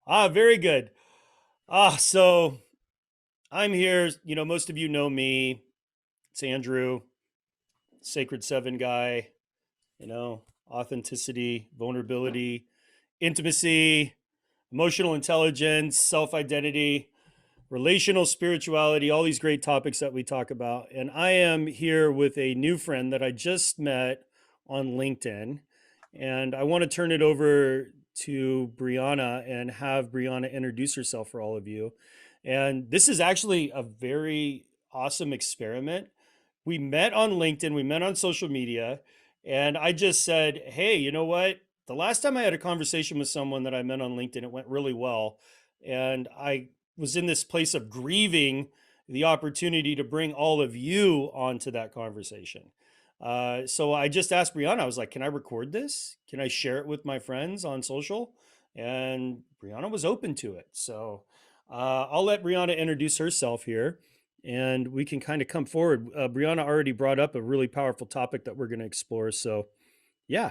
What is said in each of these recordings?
Very good. So I'm here. Most of you know me. It's Andrew, Sacred Seven guy, authenticity, vulnerability, intimacy, emotional intelligence, self identity, relational spirituality, all these great topics that we talk about. And I am here with a new friend that I just met on LinkedIn. And I want to turn it over to Briana and have Briana introduce herself for all of you. And this is actually a very awesome experiment. We met on LinkedIn, we met on social media, and I just said, hey, you know what? The last time I had a conversation with someone that I met on LinkedIn, it went really well. And I was in this place of grieving the opportunity to bring all of you onto that conversation. So I just asked Brianna, I was like, can I record this? Can I share it with my friends on social? And Brianna was open to it. So I'll let Brianna introduce herself here and we can kind of come forward. Brianna already brought up a really powerful topic that we're going to explore. So, yeah.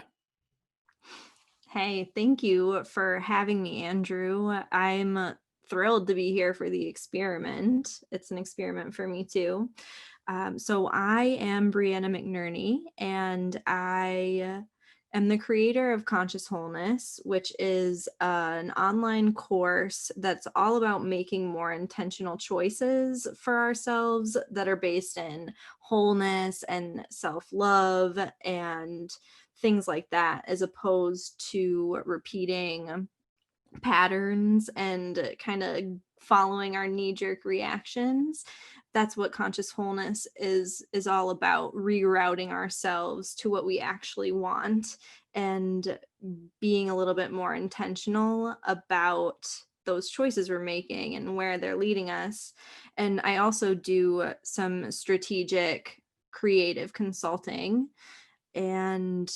Hey, thank you for having me, Andrew. I'm thrilled to be here for the experiment. It's an experiment for me too. So I am Brianna McInerny, and I am the creator of Conscious Wholeness, which is an online course that's all about making more intentional choices for ourselves that are based in wholeness and self-love and things like that, as opposed to repeating patterns and kind of following our knee-jerk reactions. That's what conscious wholeness is all about: rerouting ourselves to what we actually want and being a little bit more intentional about those choices we're making and where they're leading us. And I also do some strategic creative consulting, and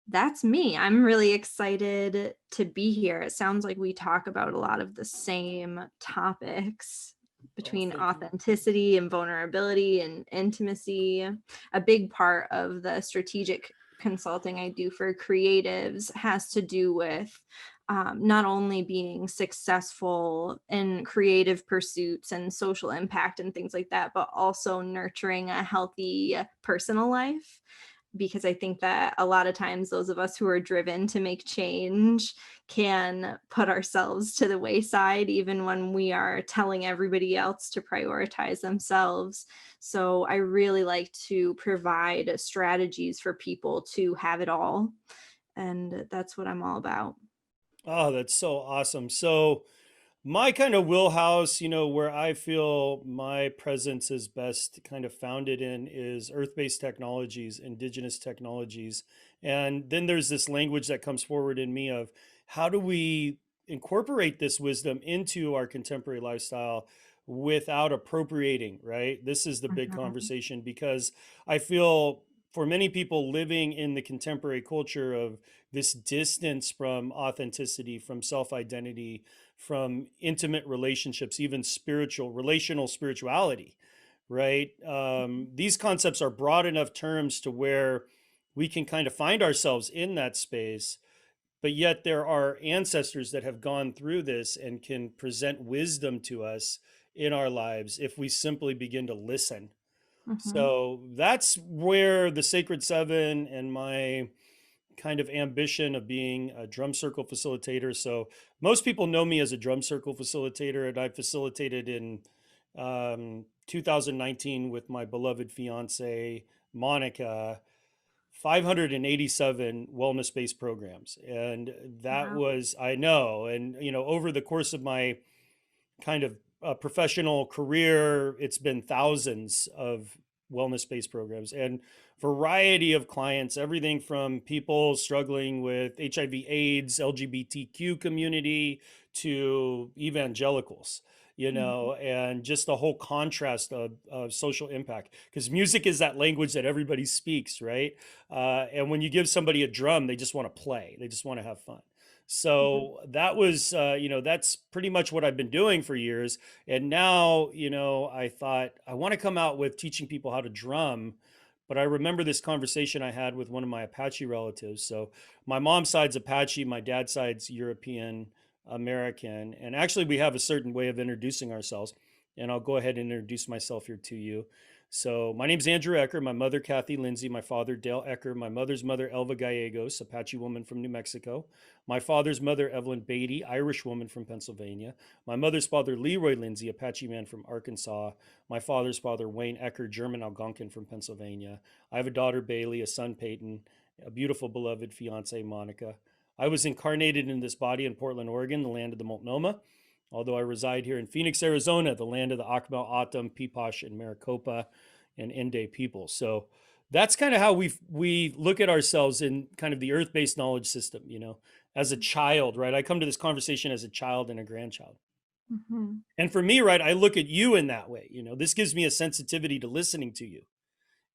that's me. I'm really excited to be here. It sounds like we talk about a lot of the same topics Oh, between thank you. authenticity and vulnerability and intimacy. A big part of the strategic consulting I do for creatives has to do with not only being successful in creative pursuits and social impact and things like that, but also nurturing a healthy personal life, because I think that a lot of times those of us who are driven to make change can put ourselves to the wayside, even when we are telling everybody else to prioritize themselves. So I really like to provide strategies for people to have it all. And that's what I'm all about. Oh, that's so awesome. So, my kind of wheelhouse, where I feel my presence is best kind of founded in is earth based technologies, indigenous technologies. And then there's this language that comes forward in me of how do we incorporate this wisdom into our contemporary lifestyle without appropriating, right? This is the big Mhm. conversation because I feel for many people living in the contemporary culture of this distance from authenticity, from self identity, from intimate relationships, even spiritual, relational spirituality, right? These concepts are broad enough terms to where we can kind of find ourselves in that space, but yet there are ancestors that have gone through this and can present wisdom to us in our lives if we simply begin to listen. Mhm. So that's where the Sacred Seven and my kind of ambition of being a drum circle facilitator. So most people know me as a drum circle facilitator, and I facilitated in 2019 with my beloved fiance Monica 587 wellness-based programs, and that Wow. was, I know, and over the course of my kind of professional career, it's been thousands of wellness-based programs and variety of clients, everything from people struggling with HIV, AIDS, LGBTQ community to evangelicals, Mhm. and just the whole contrast of social impact. Because music is that language that everybody speaks, right? And when you give somebody a drum, they just want to play, they just want to have fun. Mhm. So that was, that's pretty much what I've been doing for years. And now, I thought I want to come out with teaching people how to drum. But I remember this conversation I had with one of my Apache relatives. So my mom's side's Apache, my dad's side's European, American. And actually, we have a certain way of introducing ourselves. And I'll go ahead and introduce myself here to you. So, my name's Andrew Ecker. My mother, Kathy Lindsay. My father, Dale Ecker. My mother's mother, Elva Gallegos, Apache woman from New Mexico. My father's mother, Evelyn Beatty, Irish woman from Pennsylvania. My mother's father, Leroy Lindsay, Apache man from Arkansas. My father's father, Wayne Ecker, German Algonquin from Pennsylvania. I have a daughter, Bailey, a son, Peyton, a beautiful, beloved fiance, Monica. I was incarnated in this body in Portland, Oregon, the land of the Multnomah, although I reside here in Phoenix, Arizona, the land of the Akmal, Atum, Peepash, and Maricopa and Ende people. So that's kind of how we look at ourselves in kind of the earth-based knowledge system, as a child, right? I come to this conversation as a child and a grandchild. Mm-hmm. And for me, right, I look at you in that way. This gives me a sensitivity to listening to you,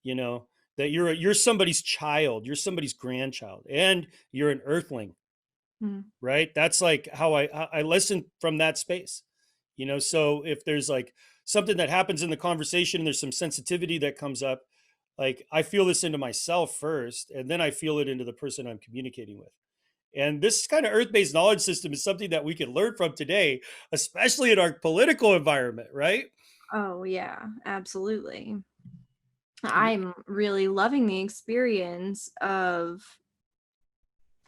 you know, that you're somebody's child, you're somebody's grandchild, and you're an earthling, right? That's like how I listen from that space, so if there's like something that happens in the conversation and there's some sensitivity that comes up, like I feel this into myself first, and then I feel it into the person I'm communicating with. And this kind of earth-based knowledge system is something that we can learn from today, especially in our political environment, right? Oh, yeah, absolutely. I'm really loving the experience of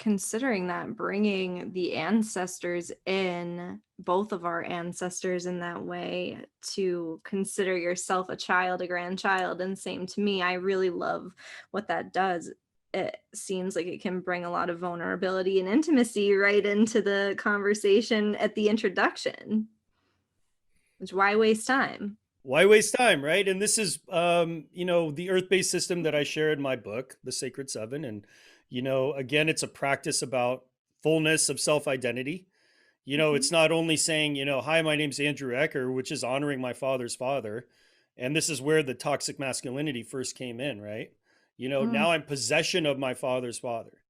considering that, bringing the ancestors in, both of our ancestors in that way, to consider yourself a child, a grandchild, and same to me. I really love what that does. It seems like it can bring a lot of vulnerability and intimacy right into the conversation at the introduction, which why waste time? Why waste time, right? And this is the earth-based system that I share in my book, The Sacred Seven. And again, it's a practice about fullness of self-identity. Mhm. It's not only saying, hi, my name's Andrew Ecker, which is honoring my father's father. And this is where the toxic masculinity first came in, right? Mm, Now I'm possession of my father's father,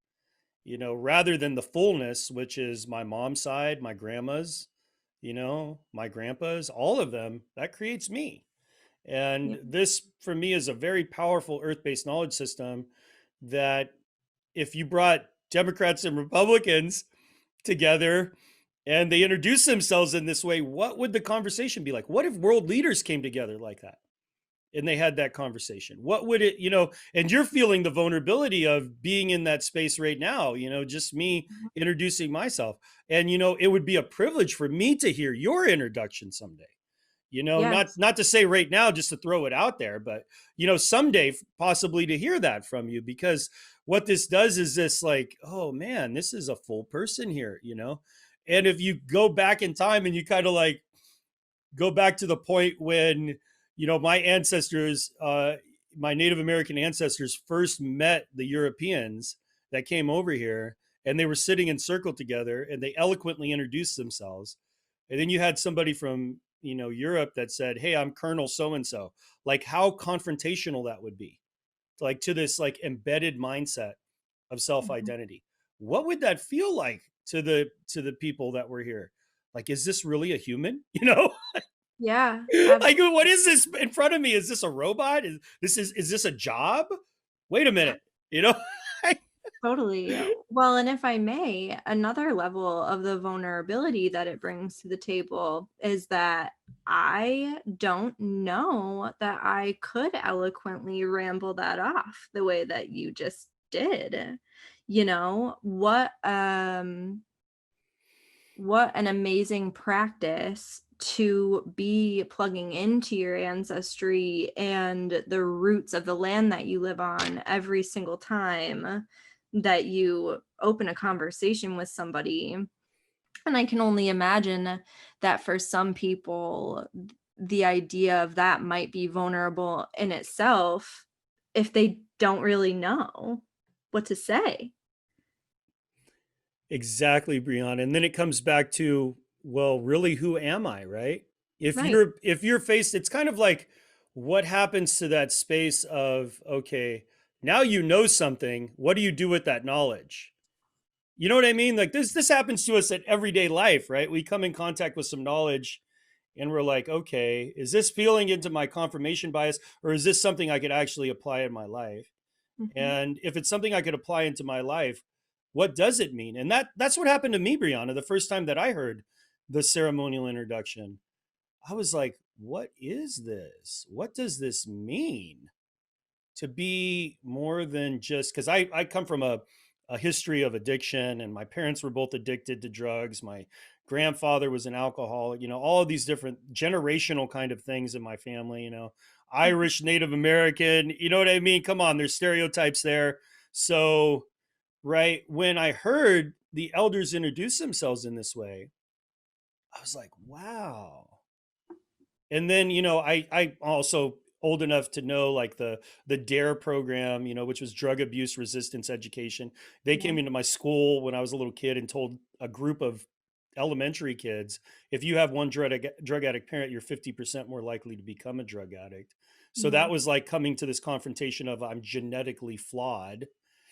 rather than the fullness, which is my mom's side, my grandma's, my grandpa's, all of them, that creates me. yeah. And this, for me, is a very powerful earth based knowledge system that if you brought Democrats and Republicans together and they introduce themselves in this way, what would the conversation be like? What if world leaders came together like that and they had that conversation? What would it, and you're feeling the vulnerability of being in that space right now, just me Mhm. introducing myself. And, it would be a privilege for me to hear your introduction someday. Not Yes, not to say right now, just to throw it out there, but someday possibly to hear that from you, because what this does is this, like, oh man, this is a full person here. And if you go back in time and you kind of like go back to the point when my ancestors, my Native American ancestors, first met the Europeans that came over here, and they were sitting in circle together and they eloquently introduced themselves. And then you had somebody from Europe that said, hey, I'm Colonel so and so. Like, how confrontational that would be, like, to this like embedded mindset of self mhm. identity. What would that feel like to the people that were here? Like, is this really a human? Yeah, Like, what is this in front of me? Is this a robot? Is this a job? Wait a minute. You know? totally. Well, and if I may, another level of the vulnerability that it brings to the table is that I don't know that I could eloquently ramble that off the way that you just did. What an amazing practice to be plugging into your ancestry and the roots of the land that you live on every single time that you open a conversation with somebody. And I can only imagine that for some people, the idea of that might be vulnerable in itself if they don't really know what to say. Exactly, Brianna. And then it comes back to, well, really, who am I, right? If Right. you're faced, it's kind of like, what happens to that space of, okay, now you know something, what do you do with that knowledge? You know what I mean? Like, this happens to us at everyday life, right? We come in contact with some knowledge and we're like, okay, is this feeling into my confirmation bias, or is this something I could actually apply in my life? Mhm. And if it's something I could apply into my life, what does it mean? And that's what happened to me, Brianna, the first time that I heard the ceremonial introduction. I was like, what is this? What does this mean? To be more than just, because I come from a history of addiction, and my parents were both addicted to drugs. My grandfather was an alcoholic, all of these different generational kind of things in my family, Irish, Native American, you know what I mean? Come on, there's stereotypes there. So, right, when I heard the elders introduce themselves in this way, I was like, wow. And then I also old enough to know, like, the dare program, which was drug abuse resistance education. They Yeah. came into my school when I was a little kid and told a group of elementary kids, if you have one drug addict parent, you're 50% more likely to become a drug addict. So Yeah. that was like coming to this confrontation of, I'm genetically flawed,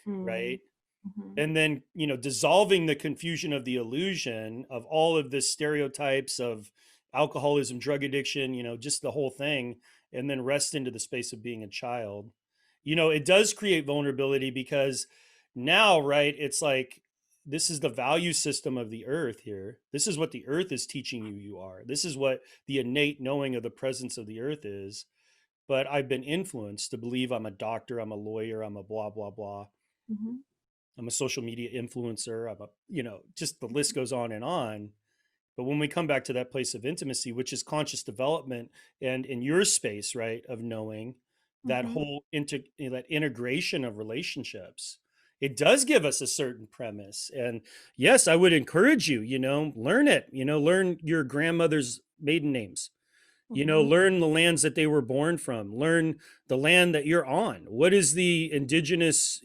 Mm. right? Mhm. And then dissolving the confusion of the illusion of all of the stereotypes of alcoholism, drug addiction, just the whole thing, and then rest into the space of being a child. It does create vulnerability, because now, right, it's like, this is the value system of the earth here. This is what the earth is teaching you are. This is what the innate knowing of the presence of the earth is. But I've been influenced to believe I'm a doctor, I'm a lawyer, I'm a blah blah blah, Mhm. I'm a social media influencer. I'm a, just the list goes on and on. But when we come back to that place of intimacy, which is conscious development, and in your space, right, of knowing, that Mhm. whole that integration of relationships, it does give us a certain premise. And yes, I would encourage you, learn it, learn your grandmother's maiden names, Mhm. learn the lands that they were born from, learn the land that you're on. What is the indigenous,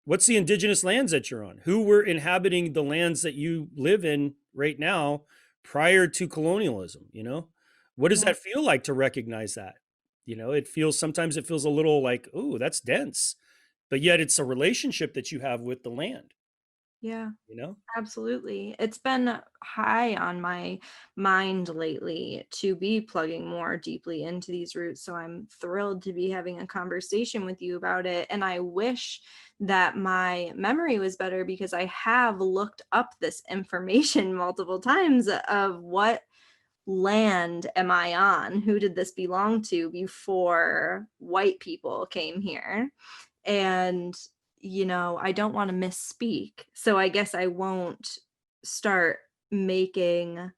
what's the indigenous lands that you're on? Who were inhabiting the lands that you live in right now prior to colonialism? What does Yeah. that feel like to recognize that? Sometimes it feels a little like, oh, that's dense, but yet it's a relationship that you have with the land, Yeah. you know? Absolutely. It's been high on my mind lately to be plugging more deeply into these roots. So I'm thrilled to be having a conversation with you about it. And I wish that my memory was better, because I have looked up this information multiple times of what land am I on? Who did this belong to before white people came here? And I don't want to misspeak, so I guess I won't start making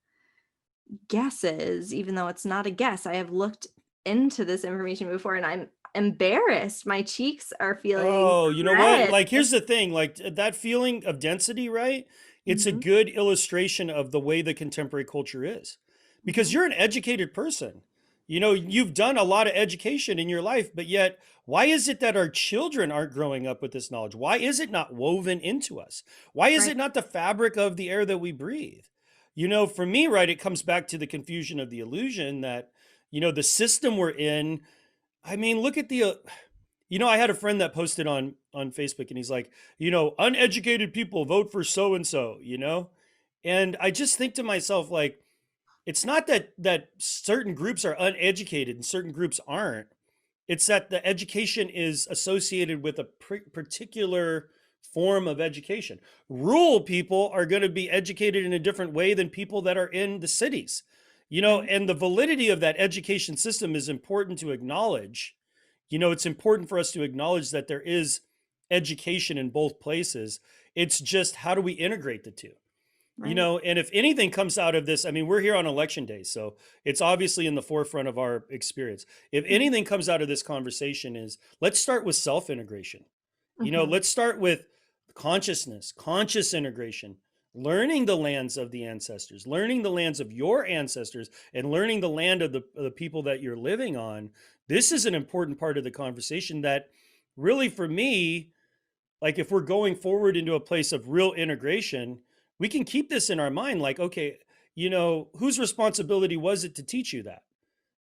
guesses, even though it's not a guess. I have looked into this information before, and I'm embarrassed. My cheeks are feeling Oh, you know what? red. Like, here's the thing, like, that feeling of density, right? It's a Mhm. good illustration of the way the contemporary culture is, because Mhm. you're an educated person. You've done a lot of education in your life, but yet, why is it that our children aren't growing up with this knowledge? Why is it not woven into us? Why is Right. it not the fabric of the air that we breathe? For me, right, it comes back to the confusion of the illusion that, the system we're in. I mean, look at I had a friend that posted on Facebook, and he's like, uneducated people vote for so and so, and I just think to myself, like, it's not that certain groups are uneducated and certain groups aren't. It's that the education is associated with a particular form of education. Rural people are going to be educated in a different way than people that are in the cities, Right. and the validity of that education system is important to acknowledge. It's important for us to acknowledge that there is education in both places. It's just, how do we integrate the two? Right. And if anything comes out of this, I mean, we're here on election day, so it's obviously in the forefront of our experience. If Mhm. anything comes out of this conversation, is, let's start with self integration. Mhm. Let's start with consciousness, conscious integration, learning the lands of the ancestors, learning the lands of your ancestors, and learning the land of the people that you're living on. This is an important part of the conversation that, really, for me, like, if we're going forward into a place of real integration, we can keep this in our mind, like, okay, whose responsibility was it to teach you that?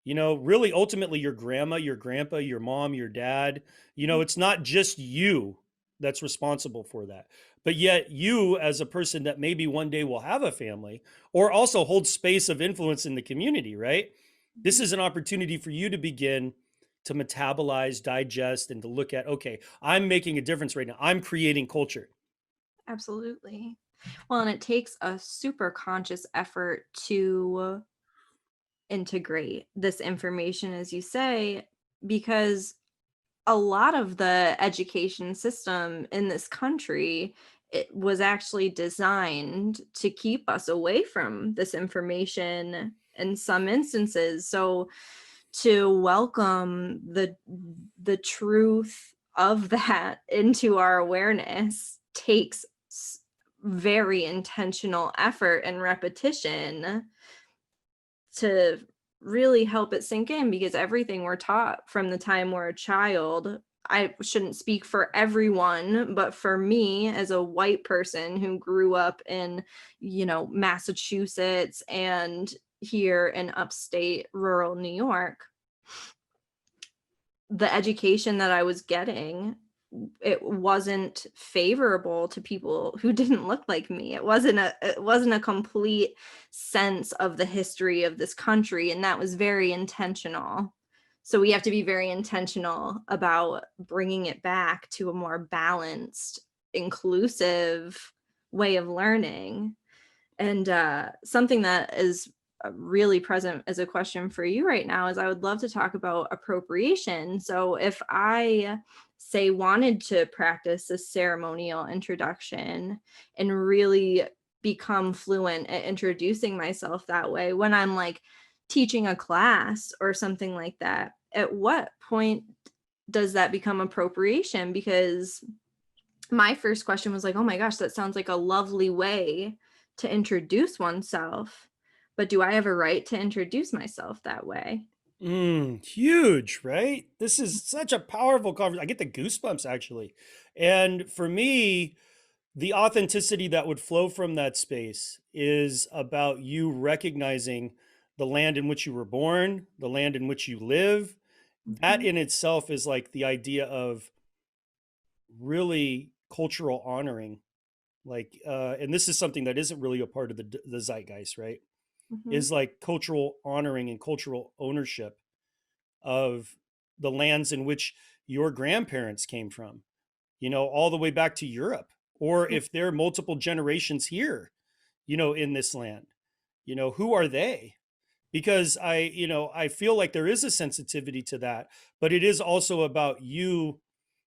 Really, ultimately, your grandma, your grandpa, your mom, your dad. It's not just you that's responsible for that, but yet you, as a person that maybe one day will have a family, or also hold space of influence in the community, right? This Mhm. is an opportunity for you to begin to metabolize, digest, and to look at, okay, I'm making a difference right now. I'm creating culture. Absolutely. Well, and it takes a super conscious effort to integrate this information, as you say, because a lot of the education system in this country, it was actually designed to keep us away from this information in some instances. So to welcome the truth of that into our awareness takes very intentional effort and repetition to really help it sink in, because everything we're taught from the time we're a child, I shouldn't speak for everyone, but for me as a white person who grew up in, Massachusetts and here in upstate rural New York, the education that I was getting, it wasn't favorable to people who didn't look like me. It wasn't a complete sense of the history of this country, and that was very intentional. So we have to be very intentional about bringing it back to a more balanced, inclusive way of learning. And something that is really present as a question for you right now is I would love to talk about appropriation. So if I say wanted to practice a ceremonial introduction and really become fluent at introducing myself that way when I'm like teaching a class or something like that, at what point does that become appropriation? Because my first question was like, oh my gosh, that sounds like a lovely way to introduce oneself. But do I have a right to introduce myself that way? Huge, right? This is such a powerful conversation. I get the goosebumps actually. And for me, the authenticity that would flow from that space is about you recognizing the land in which you were born, the land in which you live. That Mhm, in itself is like the idea of really cultural honoring. Like, and this is something that isn't really a part of the zeitgeist, right? mhm, Is like cultural honoring and cultural ownership of the lands in which your grandparents came from, all the way back to Europe, or yeah, if there are multiple generations here, in this land, who are they? Because I feel like there is a sensitivity to that, but it is also about you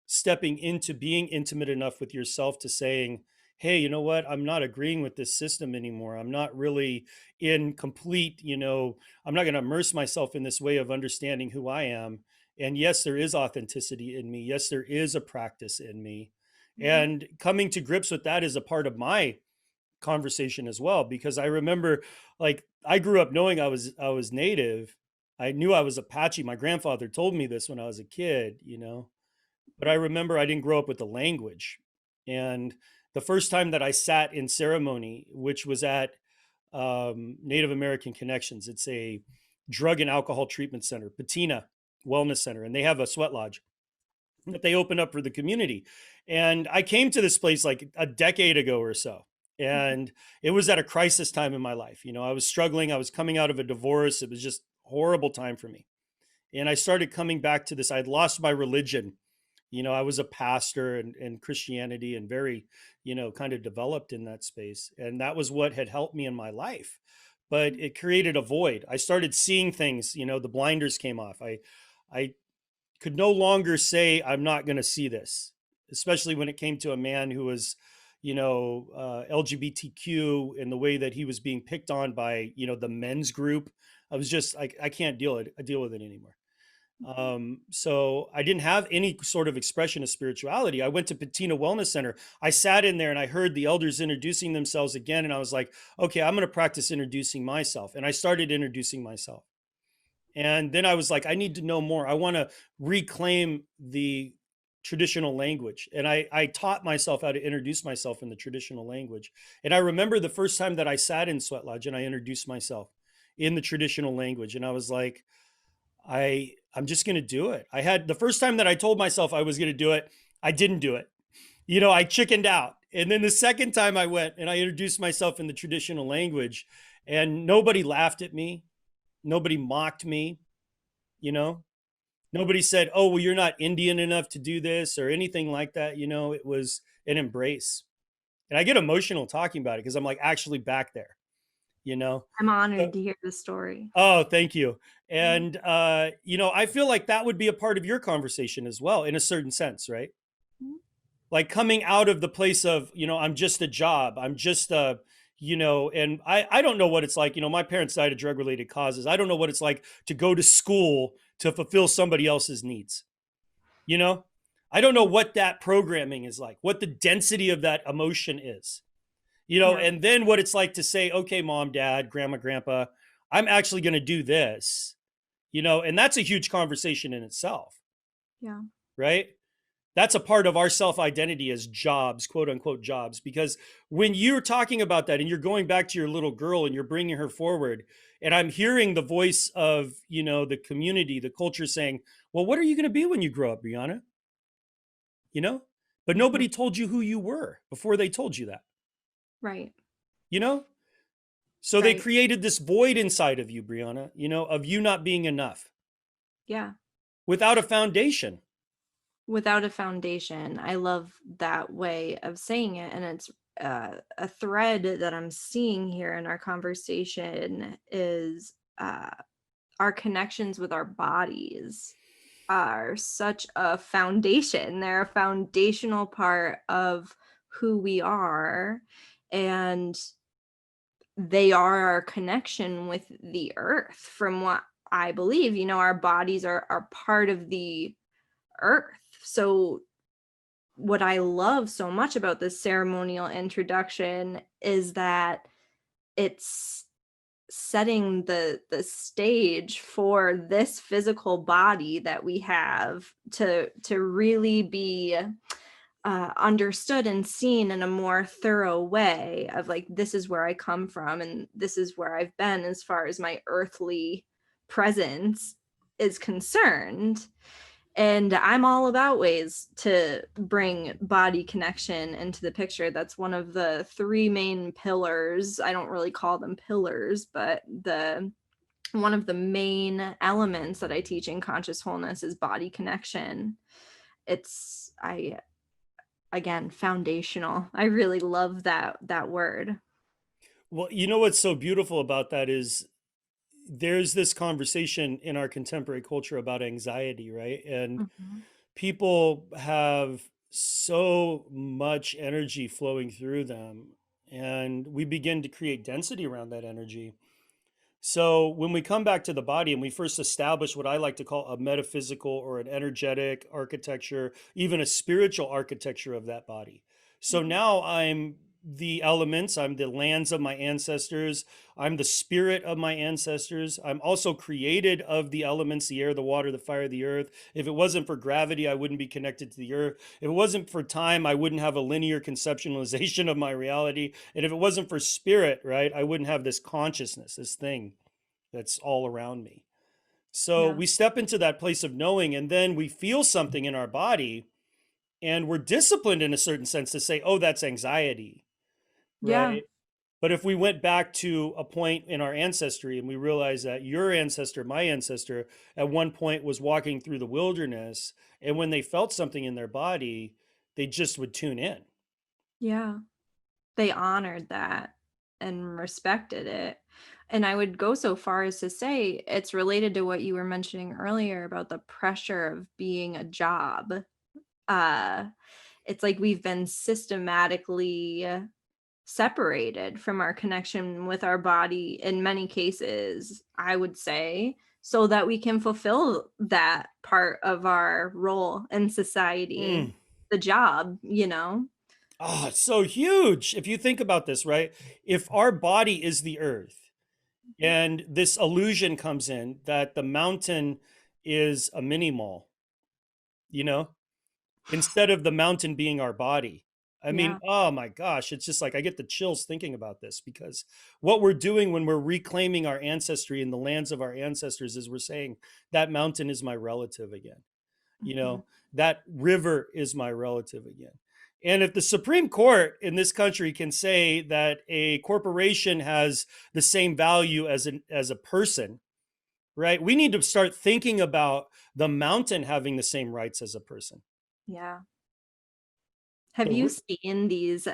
stepping into being intimate enough with yourself to saying, hey, you know what, I'm not agreeing with this system anymore. I'm not really in complete, I'm not going to immerse myself in this way of understanding who I am. And yes, there is authenticity in me. Yes, there is a practice in me. mhm, And coming to grips with that is a part of my conversation as well, because I remember, like, I grew up knowing I was native. I knew I was Apache. My grandfather told me this when I was a kid, but I remember I didn't grow up with the language. And the first time that I sat in ceremony, which was at Native American Connections, it's a drug and alcohol treatment center, Patina Wellness Center, and they have a sweat lodge that they opened up for the community. And I came to this place like a decade ago or so. mhm, And it was at a crisis time in my life. I was struggling. I was coming out of a divorce. It was just a horrible time for me. And I started coming back to this. I'd lost my religion. I was a pastor and Christianity and very, kind of developed in that space. And that was what had helped me in my life. But it created a void. I started seeing things, the blinders came off. I could no longer say I'm not going to see this, especially when it came to a man who was, LGBTQ in the way that he was being picked on by, the men's group. I was just like, I can't deal with it anymore. mhm, So I didn't have any sort of expression of spirituality. I went to Patina Wellness Center. I sat in there and I heard the elders introducing themselves again. And I was like, okay, I'm going to practice introducing myself. And I started introducing myself. And then I was like, I need to know more. I want to reclaim the traditional language. And I taught myself how to introduce myself in the traditional language. And I remember the first time that I sat in Sweat Lodge and I introduced myself in the traditional language. And I was like, I'm just going to do it. I had the first time that I told myself I was going to do it, I didn't do it. I chickened out. And then the second time I went and I introduced myself in the traditional language, and nobody laughed at me. Nobody mocked me, you know. Nobody said, "Oh, well, you're not Indian enough to do this," or anything like that. It was an embrace. And I get emotional talking about it because I'm like actually back there, you know? I'm So, honored to hear the story. oh, thank you. Mm. And, I feel like that would be a part of your conversation as well, in a certain sense, right? Mm. Like coming out of the place of, I'm just a job. I'm just a, and I don't know what it's like. My parents died of drug related causes. I don't know what it's like to go to school to fulfill somebody else's needs. You know, I don't know what that programming is like, what the density of that emotion is, Yeah, and then what it's like to say, okay, mom, dad, grandma, grandpa, I'm actually going to do this, and that's a huge conversation in itself, yeah, right? That's a part of our self identity as jobs, quote unquote jobs. Because when you're talking about that and you're going back to your little girl and you're bringing her forward, and I'm hearing the voice of, the community, the culture saying, well, what are you going to be when you grow up, Brianna? You know, but mhm, nobody told you who you were before they told you that, right, you know? So they right, created this void inside of you, Brianna, of you not being enough yeah. without a foundation. Without a foundation. I love that way of saying it, and it's a thread that I'm seeing here in our conversation is our connections with our bodies are such a foundation. They're a foundational part of who we are, and they are our connection with the earth. From what I believe, our bodies are part of the earth. So what I love so much about this ceremonial introduction is that it's setting the stage for this physical body that we have to really be understood and seen in a more thorough way of like, this is where I come from and this is where I've been as far as my earthly presence is concerned. And I'm all about ways to bring body connection into the picture. That's one of the three main pillars. I don't really call them pillars, but the one of the main elements that I teach in conscious wholeness is body connection. It's I again foundational. I really love that word. Well, you know what's so beautiful about that is there's this conversation in our contemporary culture about anxiety, right? And Mhm. people have so much energy flowing through them, and we begin to create density around that energy. So when we come back to the body and we first establish what I like to call a metaphysical or an energetic architecture, even a spiritual architecture of that body. So Mhm. now I'm the elements, I'm the lands of my ancestors, I'm the spirit of my ancestors. I'm also created of the elements, the air, the water, the fire, the earth. If it wasn't for gravity, I wouldn't be connected to the earth. If it wasn't for time, I wouldn't have a linear conceptualization of my reality. And if it wasn't for spirit, right, I wouldn't have this consciousness, this thing that's all around me. So Yeah. we step into that place of knowing, and then we feel something in our body, and we're disciplined in a certain sense to say, oh, that's anxiety, Yeah. right? But if we went back to a point in our ancestry and we realized that your ancestor, my ancestor, at one point was walking through the wilderness, and when they felt something in their body, they just would tune in. Yeah. They honored that and respected it. And I would go so far as to say it's related to what you were mentioning earlier about the pressure of being a job. Uh, it's like we've been systematically separated from our connection with our body in many cases, I would say, so that we can fulfill that part of our role in society, Mm. the job. Oh, it's so huge. If you think about this, right? If our body is the earth, and this illusion comes in that the mountain is a mini mall, you know, instead of the mountain being our body. I mean, Yeah. oh my gosh, it's just like I get the chills thinking about this because what we're doing when we're reclaiming our ancestry and the lands of our ancestors is we're saying that mountain is my relative again. You Mhm. know, that river is my relative again. And if the Supreme Court in this country can say that a corporation has the same value as a person, right? We need to start thinking about the mountain having the same rights as a person. Yeah. Have So you seen these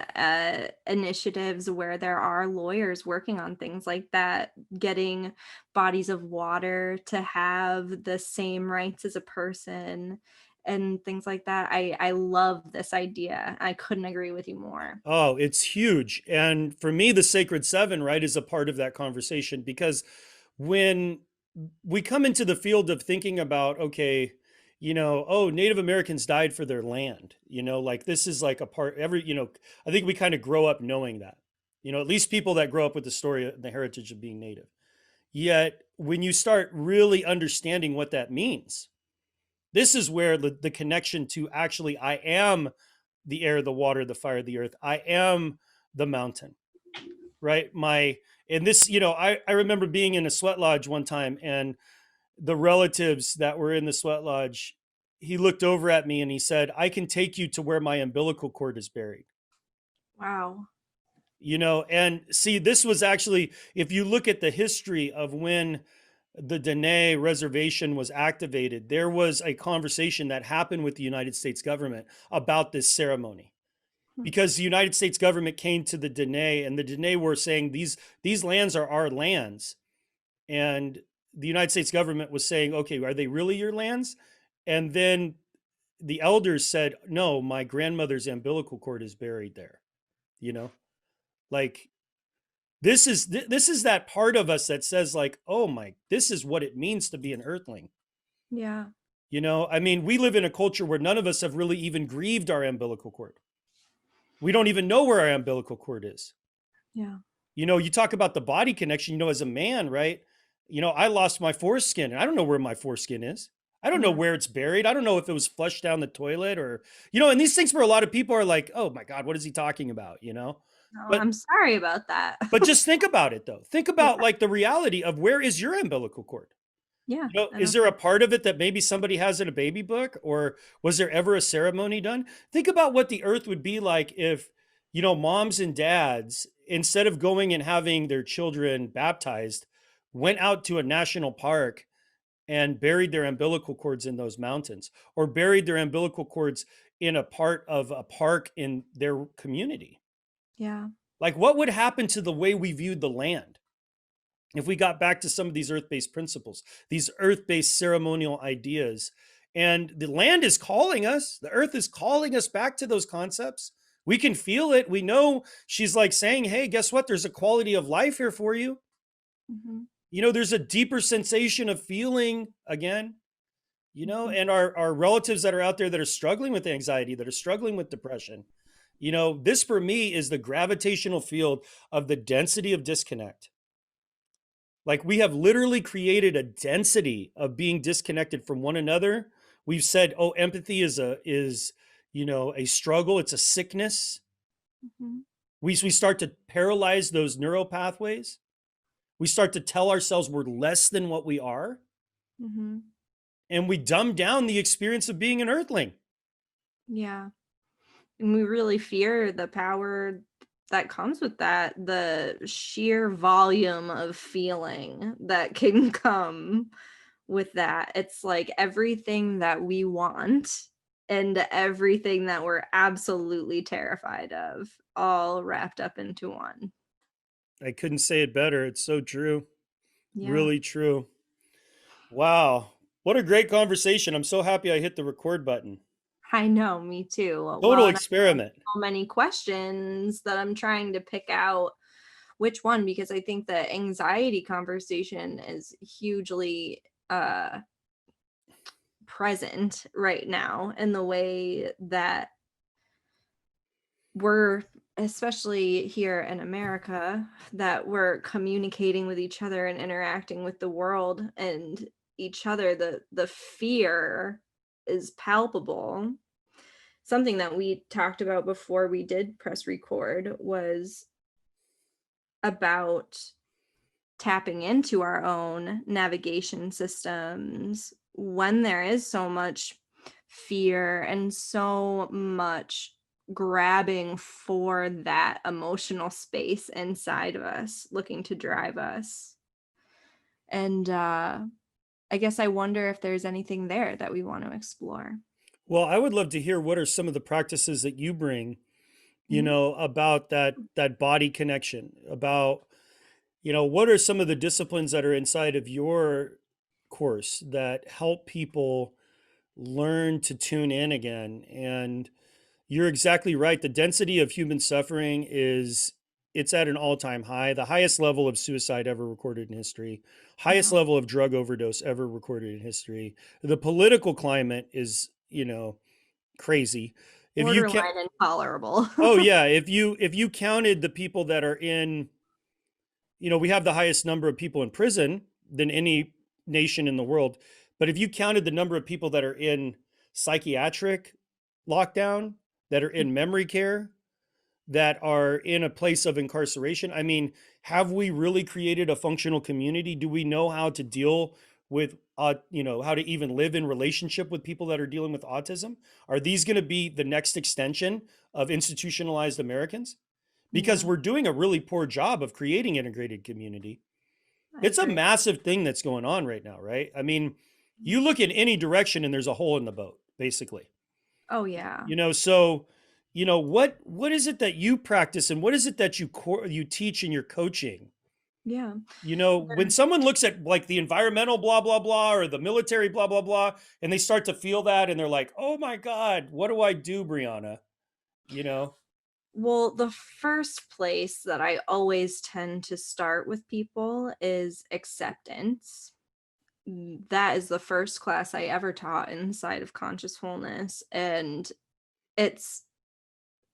initiatives where there are lawyers working on things like that, getting bodies of water to have the same rights as a person and things like that? I love this idea. I couldn't agree with you more. oh, it's huge. And for me, the Sacred Seven, right, is a part of that conversation because when we come into the field of thinking about, okay, oh, Native Americans died for their land, like this is like a part, I think we kind of grow up knowing that, at least people that grow up with the story and the heritage of being Native. Yet when you start really understanding what that means, this is where the connection to actually, I am the air, the water, the fire, the earth. I am the mountain, right? And this, I remember being in a sweat lodge one time, and the relatives that were in the sweat lodge, he looked over at me and he said, I can take you to where my umbilical cord is buried. Wow. And see, this was actually, if you look at the history of when the Dene reservation was activated, there was a conversation that happened with the United States government about this ceremony, Hmm. because the United States government came to the Dene, and the Dene were saying these lands are our lands, and the United States government was saying, okay, are they really your lands? And then the elders said, no, my grandmother's umbilical cord is buried there. You know, like this is that part of us that says like, oh my, this is what it means to be an earthling. Yeah. I mean, we live in a culture where none of us have really even grieved our umbilical cord. We don't even know where our umbilical cord is. Yeah. You talk about the body connection, as a man, right? I lost my foreskin and I don't know where my foreskin is. I don't know Yeah. where it's buried. I don't know if it was flushed down the toilet or, and these things where a lot of people are like, oh my God, what is he talking about? No, But I'm sorry about that. but just think about it though. Think Yeah. about like the reality of where is your umbilical cord? Yeah. I Is don't there a know. part of it that maybe somebody has in a baby book, or was there ever a ceremony done? Think about what the earth would be like if, moms and dads, instead of going and having their children baptized, went out to a national park and buried their umbilical cords in those mountains, or buried their umbilical cords in a part of a park in their community. Yeah. Like, what would happen to the way we viewed the land if we got back to some of these earth-based principles, these earth-based ceremonial ideas? And the land is calling us, the earth is calling us back to those concepts. We can feel it. We know she's like saying, hey, guess what? There's a quality of life here for you. Mhm. There's a deeper sensation of feeling again, Mhm. and our relatives that are out there that are struggling with anxiety, that are struggling with depression. This for me is the gravitational field of the density of disconnect. Like, we have literally created a density of being disconnected from one another. We've said, oh, empathy is a struggle, it's a sickness. Mhm. We start to paralyze those neural pathways. We start to tell ourselves we're less than what we are, Mhm. and we dumb down the experience of being an earthling. Yeah. And we really fear the power that comes with that, the sheer volume of feeling that can come with that. It's like everything that we want and everything that we're absolutely terrified of, all wrapped up into one. I couldn't say it better. It's so true. Yeah. Really true. Wow. What a great conversation. I'm so happy I hit the record button. I know, me too. Total Well, and I have experiment. so many questions that I'm trying to pick out which one, because I think the anxiety conversation is hugely present right now in the way that we're, especially here in America, that we're communicating with each other and interacting with the world and each other. The fear is palpable. Something that we talked about before we did press record was about tapping into our own navigation systems when there is so much fear and so much grabbing for that emotional space inside of us, looking to drive us. And I guess I wonder if there's anything there that we want to explore. Well, I would love to hear what are some of the practices that you bring, Mhm. about that body connection, about, what are some of the disciplines that are inside of your course that help people learn to tune in again. And you're exactly right. The density of human suffering it's at an all-time high, the highest level of suicide ever recorded in history, highest Yeah. level of drug overdose ever recorded in history. The political climate is, crazy. If you can Borderline intolerable. Oh yeah, if you counted the people that are in, we have the highest number of people in prison than any nation in the world. But if you counted the number of people that are in psychiatric lockdown, that are in memory care, that are in a place of incarceration, I mean, have we really created a functional community? Do we know how to deal with, how to even live in relationship with people that are dealing with autism? Are these going to be the next extension of institutionalized Americans? Because Yeah, we're doing a really poor job of creating integrated community. I It's a agree. massive thing that's going on right now, right? I mean, you look in any direction and there's a hole in the boat, basically. Oh, yeah. So, what is it that you practice and what is it that you teach in your coaching? Yeah. When someone looks at like the environmental blah blah blah or the military blah blah blah and they start to feel that and they're like, "Oh my god, what do I do, Brianna?" You know? Well, the first place that I always tend to start with people is acceptance. That is the first class I ever taught inside of Conscious Wholeness, and it's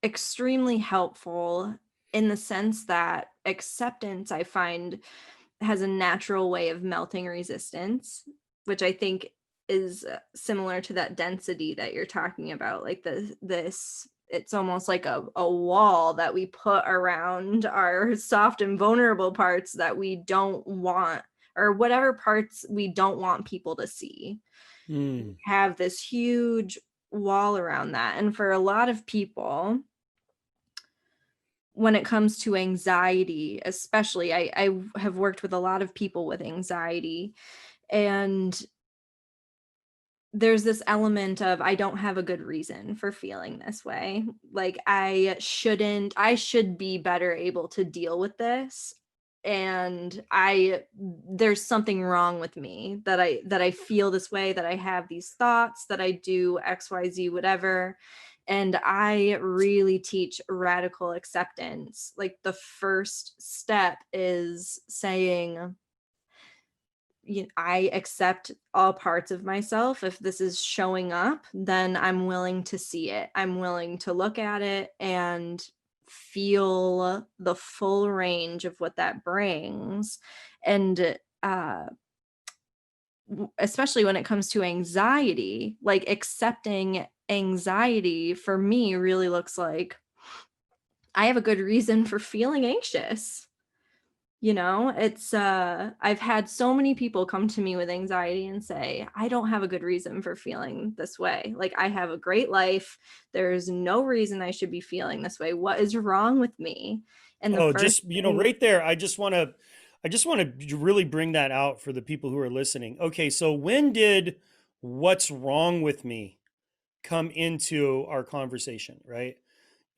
extremely helpful in the sense that acceptance, I find, has a natural way of melting resistance, which I think is similar to that density that you're talking about. Like this, it's almost like a wall that we put around our soft and vulnerable parts that we don't want, or whatever parts we don't want people to see. Hmm. Have this huge wall around that. And for a lot of people, when it comes to anxiety, especially, I have worked with a lot of people with anxiety, and there's this element of I don't have a good reason for feeling this way. Like I should be better able to deal with this. And there's something wrong with me that I feel this way, that I have these thoughts, that I do XYZ, whatever. And I really teach radical acceptance. Like the first step is saying, I accept all parts of myself. If this is showing up, then I'm willing to see it. I'm willing to look at it and feel the full range of what that brings. And especially when it comes to anxiety, like accepting anxiety for me really looks like I have a good reason for feeling anxious. It's I've had so many people come to me with anxiety and say, I don't have a good reason for feeling this way. Like I have a great life. There's no reason I should be feeling this way. What is wrong with me? And the Oh, first just, thing, right there, I just want to really bring that out for the people who are listening. Okay, so when did what's wrong with me come into our conversation, right?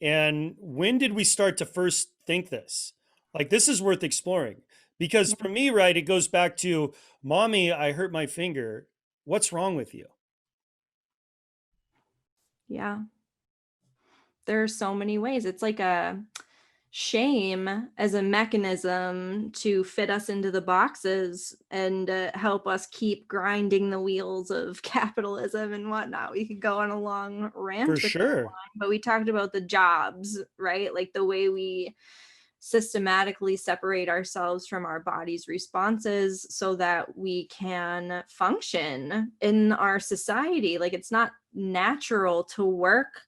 And when did we start to first think this? Like, this is worth exploring because yeah, for me, right, it goes back to, Mommy, I hurt my finger. What's wrong with you? yeah, there are so many ways. It's like a shame as a mechanism to fit us into the boxes and help us keep grinding the wheels of capitalism and whatnot. We could go on a long For rant with that sure. one, but we talked about the jobs, right? Like the way we systematically separate ourselves from our body's responses so that we can function in our society. Like it's not natural to work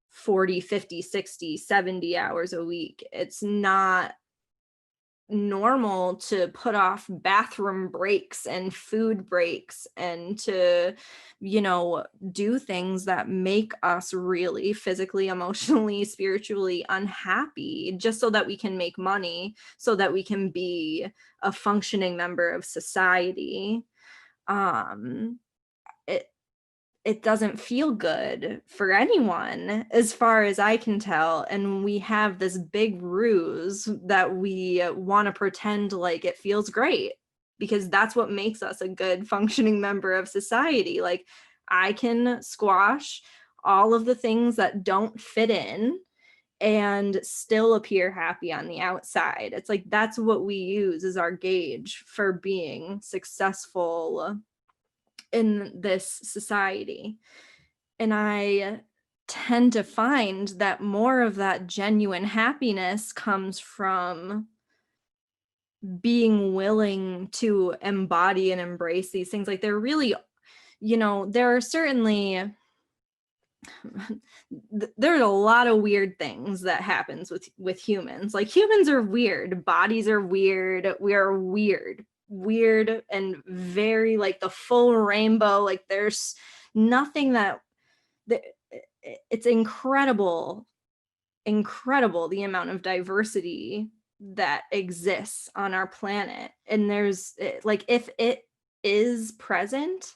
40, 50, 60, 70 hours a week. It's not normal to put off bathroom breaks and food breaks and to, do things that make us really physically, emotionally, spiritually unhappy just so that we can make money, so that we can be a functioning member of society. Um, it, it doesn't feel good for anyone, as far as I can tell. And we have this big ruse that we want to pretend like it feels great, because that's what makes us a good functioning member of society. Like, I can squash all of the things that don't fit in and still appear happy on the outside. It's like that's what we use as our gauge for being successful in this society. And I tend to find that more of that genuine happiness comes from being willing to embody and embrace these things. Like, they're really, there are certainly there's a lot of weird things that happens with humans. Like, humans are weird, bodies are weird, we are weird and very, like, the full rainbow. Like, there's nothing that it's incredible the amount of diversity that exists on our planet. And there's, like, if it is present,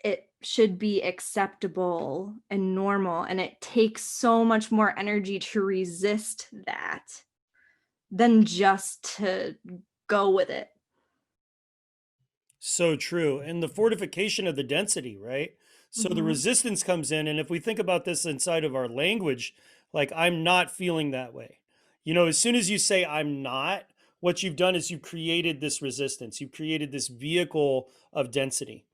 it should be acceptable and normal. And it takes so much more energy to resist that than just to go with it. So true. And the fortification of the density, right? So the Mm-hmm. resistance comes in. And if we think about this inside of our language, like, I'm not feeling that way. As soon as you say I'm not, what you've done is you've created this resistance. You've created this vehicle of density.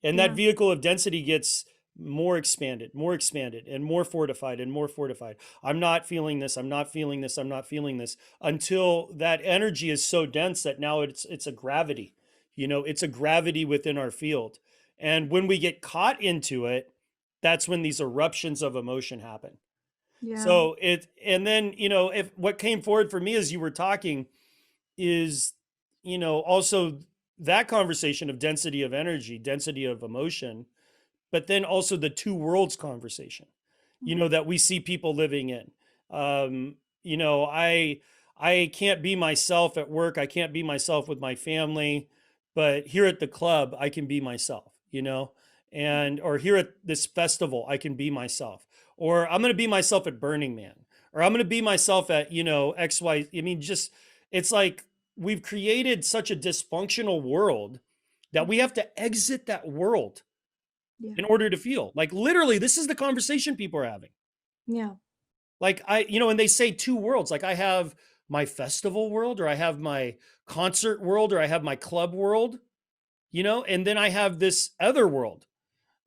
And that Yeah. vehicle of density gets more expanded, and more fortified and more fortified. I'm not feeling this. I'm not feeling this. I'm not feeling this, until that energy is so dense that now it's a gravity. It's a gravity within our field. And when we get caught into it, that's when these eruptions of emotion happen. Yeah. So and then, if what came forward for me as you were talking is, also that conversation of density of energy, density of emotion, but then also the two worlds conversation, that we see people living in. Um, I can't be myself at work. I can't be myself with my family, but here at the club, I can be myself, and, or here at this festival, I can be myself, or I'm going to be myself at Burning Man, or I'm going to be myself at, X, Y. I mean, just, it's like we've created such a dysfunctional world that we have to exit that world Yeah. in order to feel. Like, literally, this is the conversation people are having. Yeah. Like, and they say two worlds. Like, I have my festival world, or I have my concert world, or I have my club world, and then I have this other world.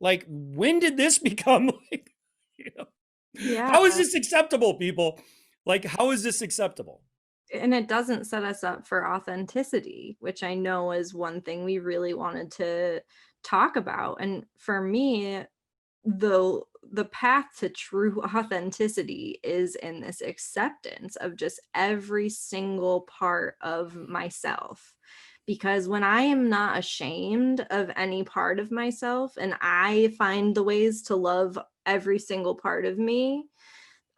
Like, when did this become like, you know, Yeah. how is this acceptable, people? Like, how is this acceptable? And it doesn't set us up for authenticity, which I know is one thing we really wanted to talk about. And for me, the path to true authenticity is in this acceptance of just every single part of myself. Because when I am not ashamed of any part of myself, and I find the ways to love every single part of me,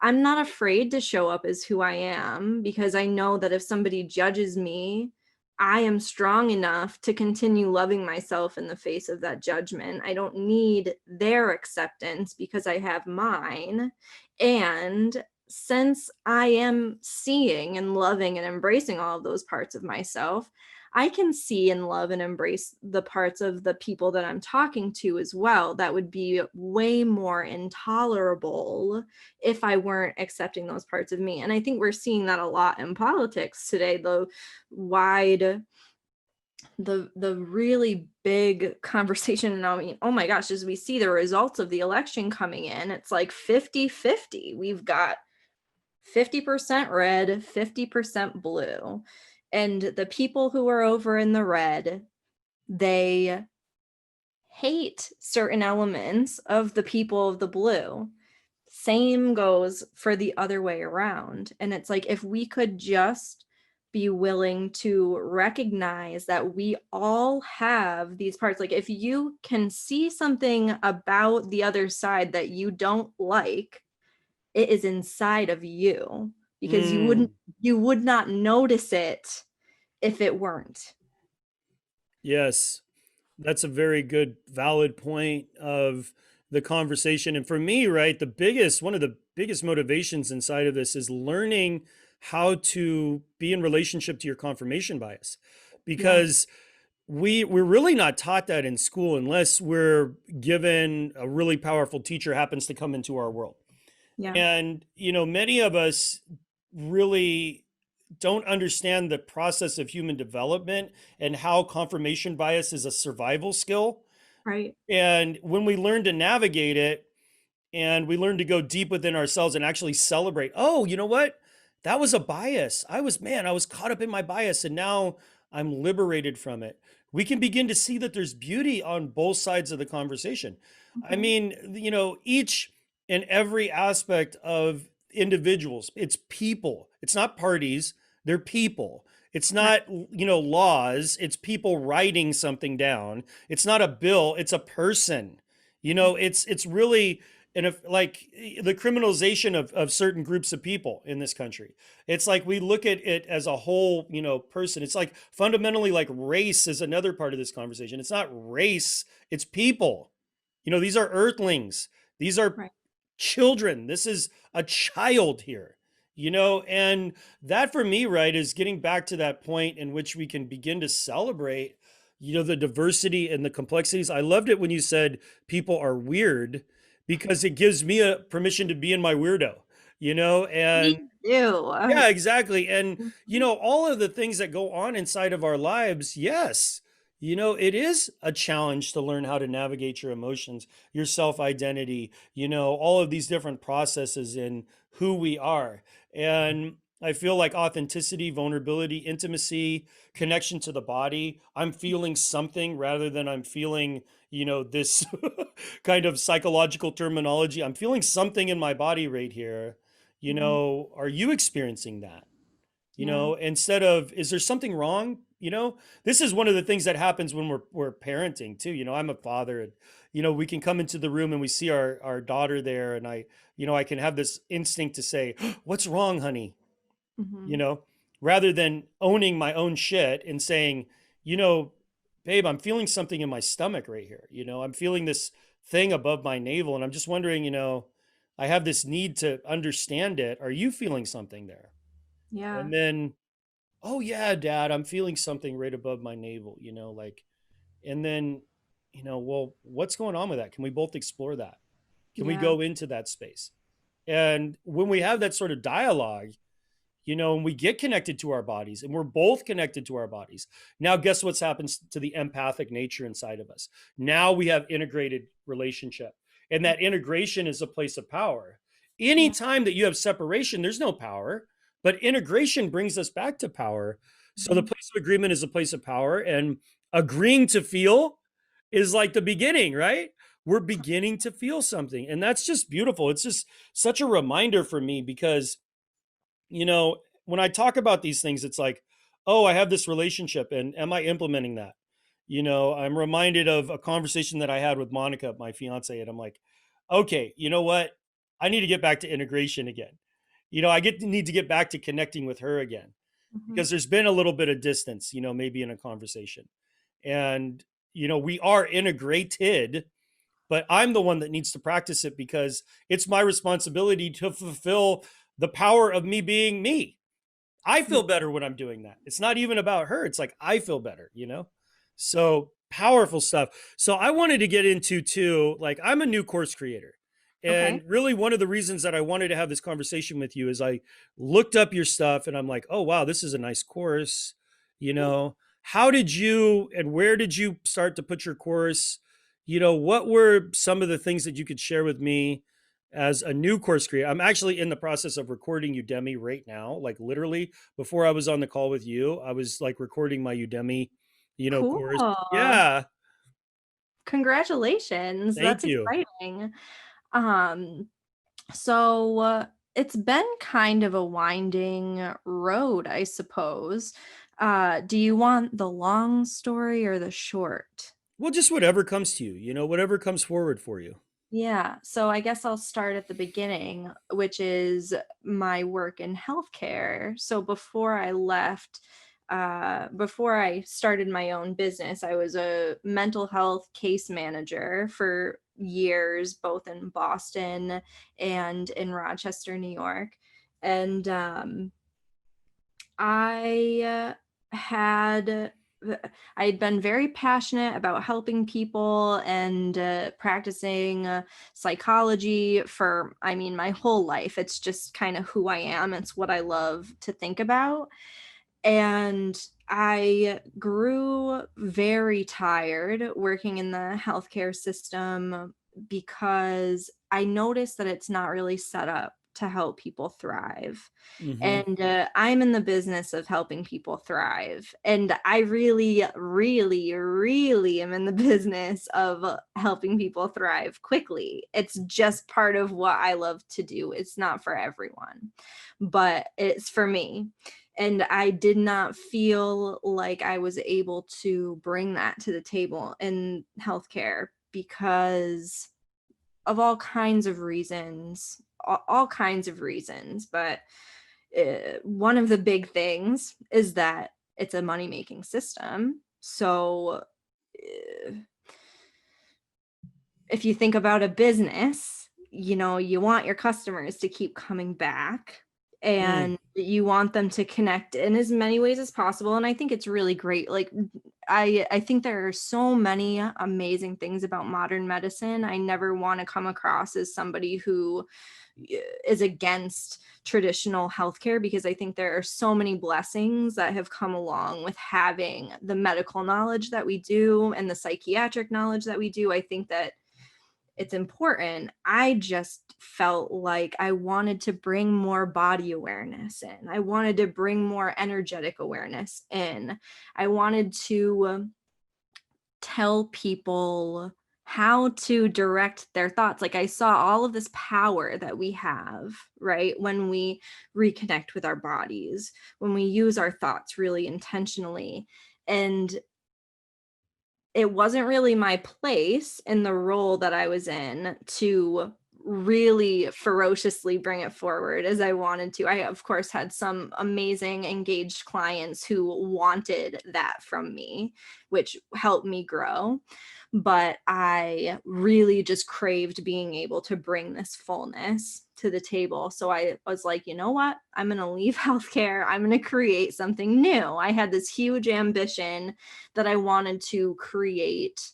I'm not afraid to show up as who I am, because I know that if somebody judges me, I am strong enough to continue loving myself in the face of that judgment. I don't need their acceptance because I have mine. And since I am seeing and loving and embracing all of those parts of myself, I can see and love and embrace the parts of the people that I'm talking to as well that would be way more intolerable if I weren't accepting those parts of me. And I think we're seeing that a lot in politics today, wide the really big conversation. And I mean, oh my gosh, as we see the results of the election coming in, it's like 50-50. We've got 50% red, 50% blue. And the people who are over in the red, they hate certain elements of the people of the blue. Same goes for the other way around. And it's like, if we could just be willing to recognize that we all have these parts. Like, if you can see something about the other side that you don't like, it is inside of you, because Mm, you would not notice it if it weren't. yes. That's a very good, valid point of the conversation. And for me, right, one of the biggest motivations inside of this is learning how to be in relationship to your confirmation bias, Yeah. because we're really not taught that in school unless we're given a really powerful teacher happens to come into our world. Yeah. And, many of us really don't understand the process of human development and how confirmation bias is a survival skill. Right. And when we learn to navigate it, and we learn to go deep within ourselves and actually celebrate, oh, you know what, that was a bias. I was caught up in my bias, and now I'm liberated from it. We can begin to see that there's beauty on both sides of the conversation. I Mhm. mean, each and every aspect of individuals, it's people, it's not parties, they're people. It's Right. not, laws, it's people writing something down. It's not a bill, it's a person. It's really, and if, like, the criminalization of certain groups of people in this country, it's like we look at it as a whole, person. It's like fundamentally, like, race is another part of this conversation. It's not race, it's people. These are earthlings, these are Right. children. This is a child here, and that for me, right, is getting back to that point in which we can begin to celebrate, the diversity and the complexities. I loved it when you said people are weird, because it gives me a permission to be in my weirdo, Me and too. yeah, exactly. And, Mhm. all of the things that go on inside of our lives, yes, it is a challenge to learn how to navigate your emotions, your self identity, all of these different processes in who we are. And I feel like authenticity, vulnerability, intimacy, connection to the body, I'm feeling something rather than I'm feeling, this kind of psychological terminology. I'm feeling something in my body right here. Mhm. Are you experiencing that? Yeah. Instead of, is there something wrong? This is one of the things that happens when we're parenting too. I'm a father, and, we can come into the room and we see our daughter there, and I can have this instinct to say, what's wrong, honey? you Mhm. know, rather than owning my own shit and saying, you know, babe, I'm feeling something in my stomach right here. I'm feeling this thing above my navel, and I'm just wondering, I have this need to understand it. Are you feeling something there? Yeah. And then, oh yeah, dad, I'm feeling something right above my navel, like, and then, well, what's going on with that? Can we both explore that? Can we Yeah. go into that space? And when we have that sort of dialogue, and we get connected to our bodies, and we're both connected to our bodies. Now, guess what's happens to the empathic nature inside of us? Now we have integrated relationship, and that integration is a place of power. Yeah. Anytime that you have separation, there's no power, but integration brings us back to power. So the Mhm. place of agreement is a place of power, and agreeing to feel is like the beginning, right? We're beginning to feel something, and that's just beautiful. It's just such a reminder for me, because you know, when I talk about these things, it's like, oh, I have this relationship, and am I implementing that? I'm reminded of a conversation that I had with Monica, my fiance, and I'm like, okay, you know what? I need to get back to integration again. Need to get back to connecting with her again, Mhm. because there's been a little bit of distance, maybe in a conversation. And, we are integrated, but I'm the one that needs to practice it, because it's my responsibility to fulfill the power of me being me. I Yeah. feel better when I'm doing that. It's not even about her. It's like I feel better. So powerful stuff. So I wanted to get into too, like, I'm a new course creator. And Okay. really, one of the reasons that I wanted to have this conversation with you is I looked up your stuff, and I'm like, oh, wow, this is a nice course. How did you and where did you start to put your course? What were some of the things that you could share with me as a new course creator? I'm actually in the process of recording Udemy right now, like literally before I was on the call with you, I was like recording my Udemy, Cool. course. Yeah. Congratulations. Thank That's you. exciting. Um, so it's been kind of a winding road, I suppose. Do you want the long story or the short? Well, just whatever comes to you, whatever comes forward for you. Yeah, so I guess I'll start at the beginning, which is my work in healthcare. So before I left before I started my own business, I was a mental health case manager for years, both in Boston and in Rochester, New York. And I had I had been very passionate about helping people and practicing psychology for, I mean, my whole life. It's just kind of who I am. It's what I love to think about. And I grew very tired working in the healthcare system because I noticed that it's not really set up to help people thrive. Mm-hmm. And I'm in the business of helping people thrive. And I really, really, really am in the business of helping people thrive quickly. It's just part of what I love to do. It's not for everyone, but it's for me. And I did not feel like I was able to bring that to the table in healthcare because of all kinds of reasons, all kinds of reasons. But one of the big things is that it's a money-making system. So if you think about a business, you want your customers to keep coming back Mm. and you want them to connect in as many ways as possible. And I think it's really great. Like I think there are so many amazing things about modern medicine. I never want to come across as somebody who is against traditional healthcare, because I think there are so many blessings that have come along with having the medical knowledge that we do and the psychiatric knowledge that we do. I think that it's important. I just felt like I wanted to bring more body awareness in. I wanted to bring more energetic awareness in. I wanted to tell people how to direct their thoughts. Like I saw all of this power that we have, right? When we reconnect with our bodies, when we use our thoughts really intentionally. And it wasn't really my place in the role that I was in to really ferociously bring it forward as I wanted to. I, of course, had some amazing engaged clients who wanted that from me, which helped me grow. But I really just craved being able to bring this fullness to the table. So I was like, you know what? I'm going to leave healthcare. I'm going to create something new. I had this huge ambition that I wanted to create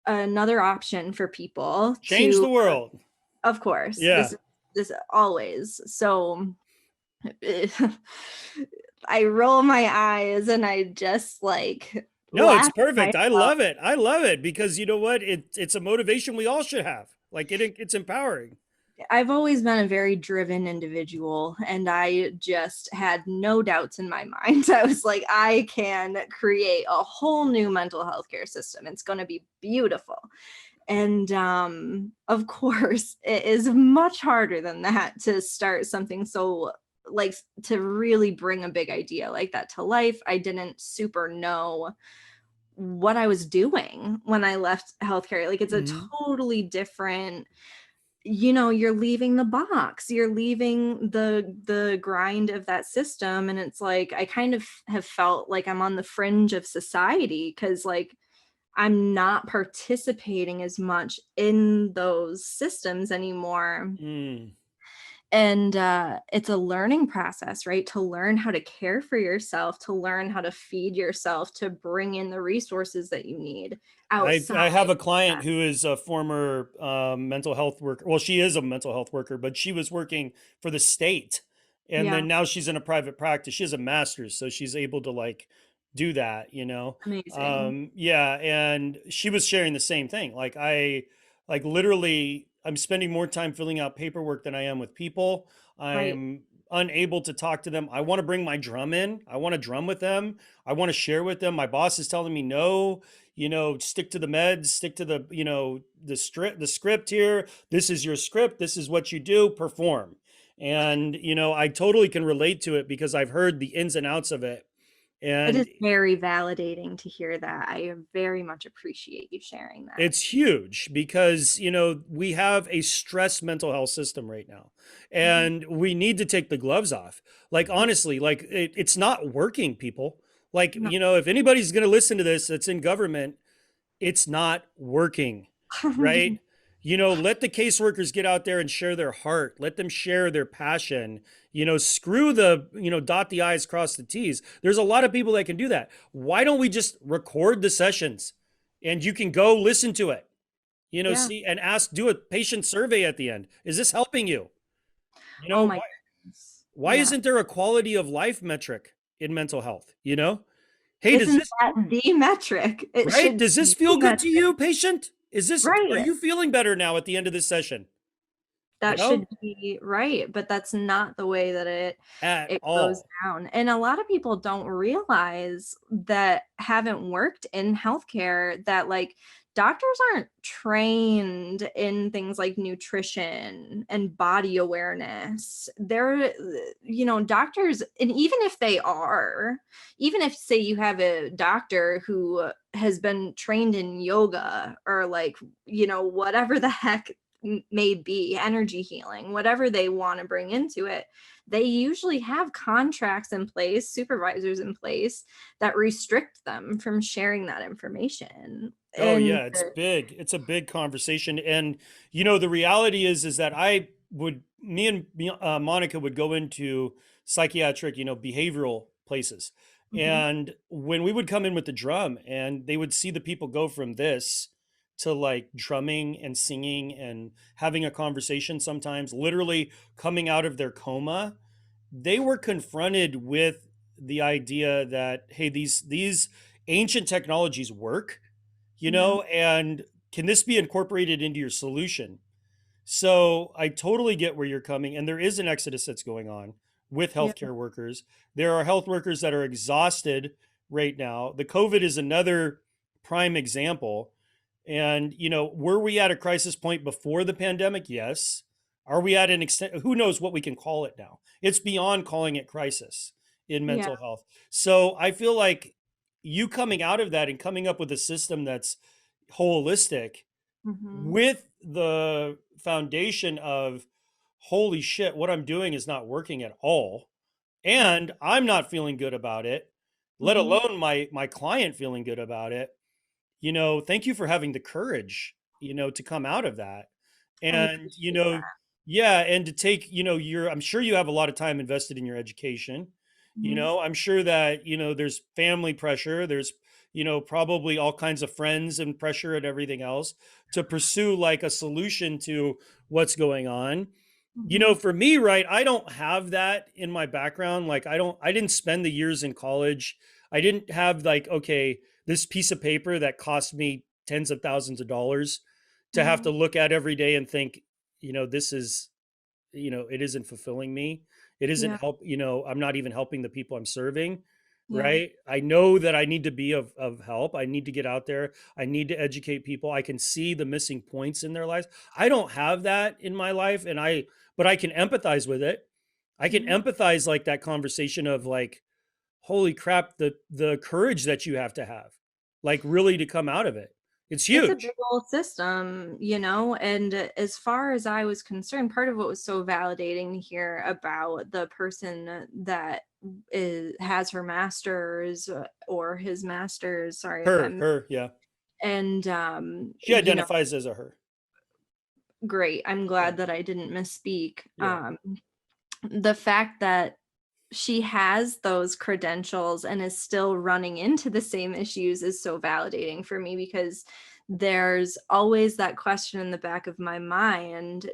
another option for people Change to, the world. of course, Yeah. this always. So I roll my eyes and I just like No, it's laugh at perfect. I myself. love it. I love it because you know what? It's a motivation we all should have. Like it's empowering. I've always been a very driven individual, and I just had no doubts in my mind. I was like, I can create a whole new mental health care system. It's going to be beautiful. And of course, it is much harder than that to start something so, like, to really bring a big idea like that to life. I didn't super know what I was doing when I left healthcare. Like, it's a Hmm. totally different, you're leaving the box, you're leaving the grind of that system. And it's like I kind of have felt like I'm on the fringe of society, because like I'm not participating as much in those systems anymore. Mm. And it's a learning process, right? To learn how to care for yourself, to learn how to feed yourself, to bring in the resources that you need outside I have a that. client who is a former mental health worker. Well, she is a mental health worker, but she was working for the state, and Yeah, then now she's in a private practice. She has a master's, so she's able to like do that. amazing. Yeah, and she was sharing the same thing. Like literally, I'm spending more time filling out paperwork than I am with people. Right. I'm unable to talk to them. I want to bring my drum in. I want to drum with them. I want to share with them. My boss is telling me no, stick to the meds, stick to the, the script here. This is your script. This is what you do, perform. And, I totally can relate to it because I've heard the ins and outs of it. It is And very validating to hear that. I very much appreciate you sharing that. it's huge because, we have a stress mental health system right now, Mhm. and we need to take the gloves off. Like, Yeah. honestly, like it's not working, people. Like, No. if anybody's going to listen to this that's in government, it's not working, right? Let the caseworkers get out there and share their heart. Let them share their passion. Screw the, dot the I's, cross the T's. There's a lot of people that can do that. Why don't we just record the sessions and you can go listen to it, Yeah. see and ask, do a patient survey at the end. Is this helping you? Oh my Why, goodness. why Yeah. isn't there a quality of life metric in mental health? Hey, does Isn't this, that the metric? It right? should Does this be feel the good to you, metric. patient? Are Right. you feeling better now at the end of this session? You That know, should be right, but that's not the way that at it goes all. down. And a lot of people don't realize that haven't worked in healthcare that like doctors aren't trained in things like nutrition and body awareness. They're, doctors, and even if they are, even if say you have a doctor who has been trained in yoga or like, whatever the heck may be, energy healing, whatever they want to bring into it, they usually have contracts in place, supervisors in place that restrict them from sharing that information. Oh And yeah, it's big. It's a big conversation, and the reality is that me and Monica would go into psychiatric, behavioral places, mhm, and when we would come in with the drum, and they would see the people go from this to like drumming and singing and having a conversation, sometimes literally coming out of their coma, they were confronted with the idea that, hey, these ancient technologies work, yeah, and can this be incorporated into your solution? So I totally get where you're coming, and there is an exodus that's going on with yeah, healthcare workers. There are health workers that are exhausted right now. The COVID is another prime example. And, were we at a crisis point before the pandemic? Yes. Are we at an extent? Who knows what we can call it now? It's beyond calling it crisis in yeah, mental health. So I feel like you coming out of that and coming up with a system that's holistic mhm, with the foundation of, holy shit, what I'm doing is not working at all, yeah, and I'm not feeling good about it, let mhm. alone my client feeling good about it. Thank you for having the courage, to come out of that. I And, appreciate yeah, and to take, I'm sure you have a lot of time invested in your education. that. Mhm, I'm sure that, there's family pressure, there's, probably all kinds of friends and pressure and everything else to pursue like a solution to what's going on. mhm, For me, right, I don't have that in my background. Like I didn't spend the years in college. I didn't have like, okay, this piece of paper that cost me tens of thousands of dollars to have mhm. to look at every day and think, this is, it isn't fulfilling me. It isn't Yeah, help, I'm not even helping the people I'm serving. yeah, Right. I know that I need to be of help. I need to get out there. I need to educate people. I can see the missing points in their lives. I don't have that in my life. But I can empathize with it. I can mhm. empathize like that conversation of like, holy crap, the courage that you have, like really to come out of it. It's It's a big huge. old system, and as far as I was concerned, part of what was so validating to hear about the person that has her master's or his master's, sorry if I'm, Her, yeah. and She identifies as a her. great. I'm Yeah, glad that I didn't misspeak. yeah. The fact that she has those credentials and is still running into the same issues is so validating for me because there's always that question in the back of my mind,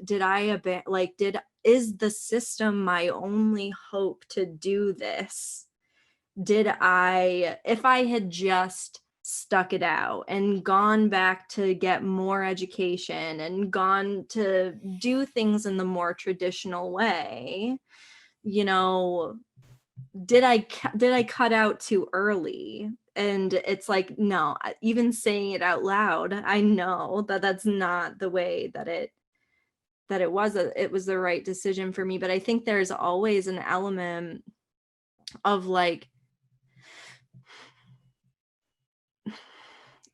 is the system my only hope to do this? If I had just stuck it out and gone back to get more education and gone to do things in the more traditional way, you know, did I cut out too early? And it's like, no, even saying it out loud, I know that that's not the way it was the right decision for me. But I think there's always an element of like,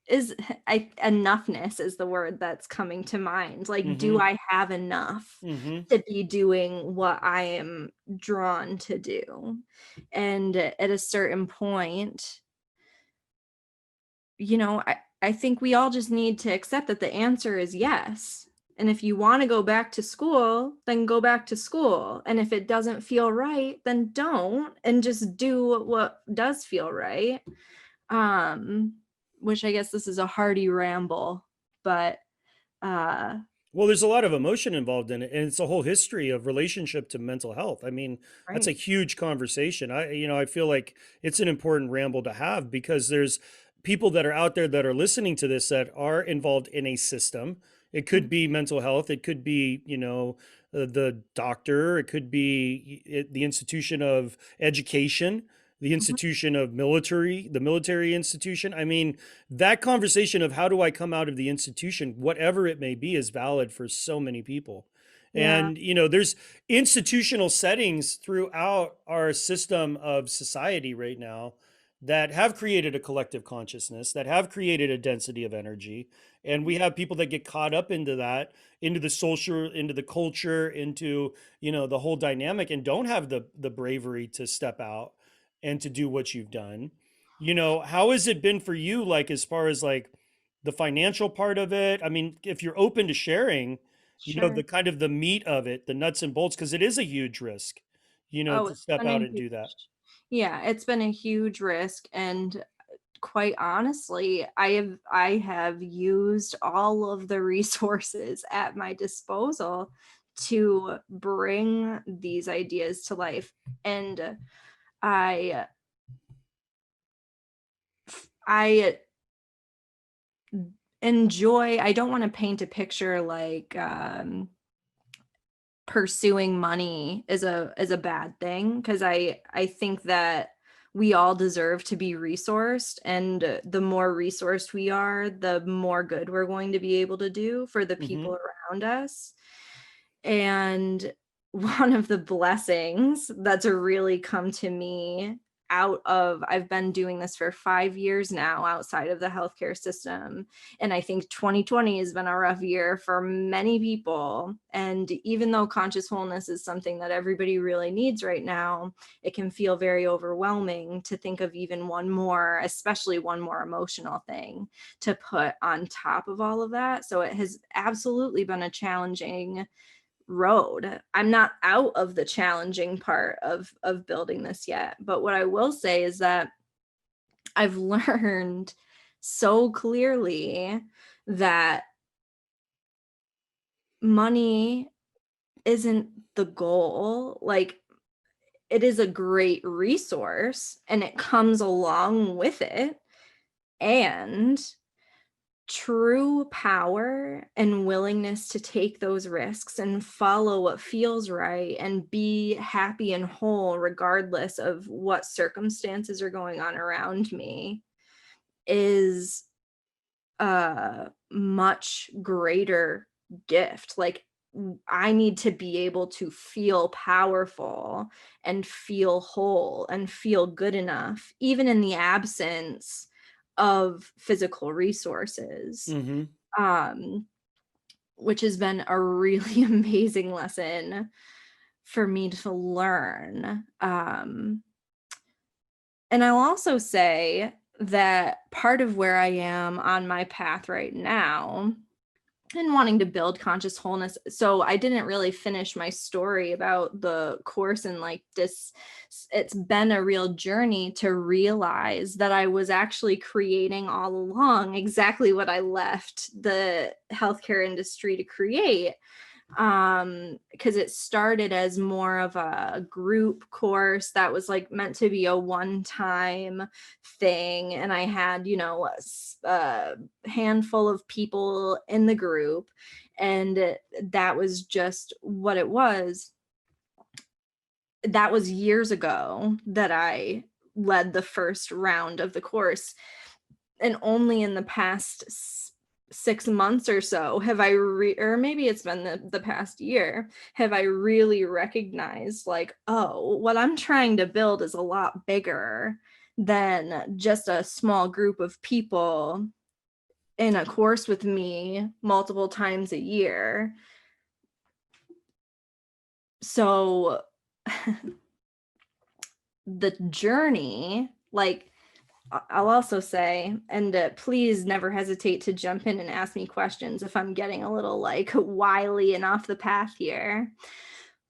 is enoughness is the word that's coming to mind. Like, do Mm-hmm. I have enough Mm-hmm. to be doing what I am drawn to do? And at a certain point, I think we all just need to accept that the answer is yes. And if you want to go back to school, then go back to school. And if it doesn't feel right, then don't, and just do what does feel right. Um, which I guess this is a hearty ramble, but uh Well, there's a lot of emotion involved in it, and it's a whole history of relationship to mental health. I mean, that's a right. huge conversation. I feel like it's an important ramble to have because there's people that are out there that are listening to this that are involved in a system. It could Mhm. be mental health. It could be, the doctor. It could be the institution of education, the Mhm. institution of the military institution. I mean, that conversation of how do I come out of the institution, whatever it may be, is valid for so many people. Yeah, And, there's institutional settings throughout our system of society right now that have created a collective consciousness, that have created a density of energy. And we have people that get caught up into that, into the social, into the culture, into, the whole dynamic, and don't have the bravery to step out and to do what you've done. How has it been for you, like, as far as like the financial part of it? I mean, if you're open to sharing, sure. the kind of the meat of it, the nuts and bolts, because it is a huge risk, Oh, to it's step been out a and huge, do that. yeah, it's been a huge risk. And quite honestly, I have used all of the resources at my disposal to bring these ideas to life. And I I I don't want to paint a picture like pursuing money is a bad thing, because I think that we all deserve to be resourced, and the more resourced we are, the more good we're going to be able to do for the Hmm. people around us. And one of the blessings that's really come to me out of, I've been doing this for 5 years now outside of the healthcare system. And I think 2020 has been a rough year for many people. And even though conscious wholeness is something that everybody really needs right now, it can feel very overwhelming to think of even one more, especially one more emotional thing to put on top of all of that. So it has absolutely been a challenging road. I'm not out of the challenging part of building this yet, but what I will say is that I've learned so clearly that money isn't the goal. Like, it is a great resource and it comes along with it. And true power and willingness to take those risks and follow what feels right and be happy and whole regardless of what circumstances are going on around me is a much greater gift. Like, I need to be able to feel powerful and feel whole and feel good enough, even in the absence of physical resources. Hmm. Um, which has been a really amazing lesson for me to learn. And I'll also say that part of where I am on my path right now and wanting to build conscious wholeness. So I didn't really finish my story about the course, and like this, it's been a real journey to realize that I was actually creating all along exactly what I left the healthcare industry to create. Because it started as more of a group course that was like meant to be a one-time thing, and I had, a handful of people in the group, and that was just what it was. That was years ago that I led the first round of the course, and only in the past 6 months or so have or maybe it's been the past year, have I really recognized, like, oh, what I'm trying to build is a lot bigger than just a small group of people in a course with me multiple times a year. So the journey, like, I'll also say, and please never hesitate to jump in and ask me questions if I'm getting a little like wily and off the path here.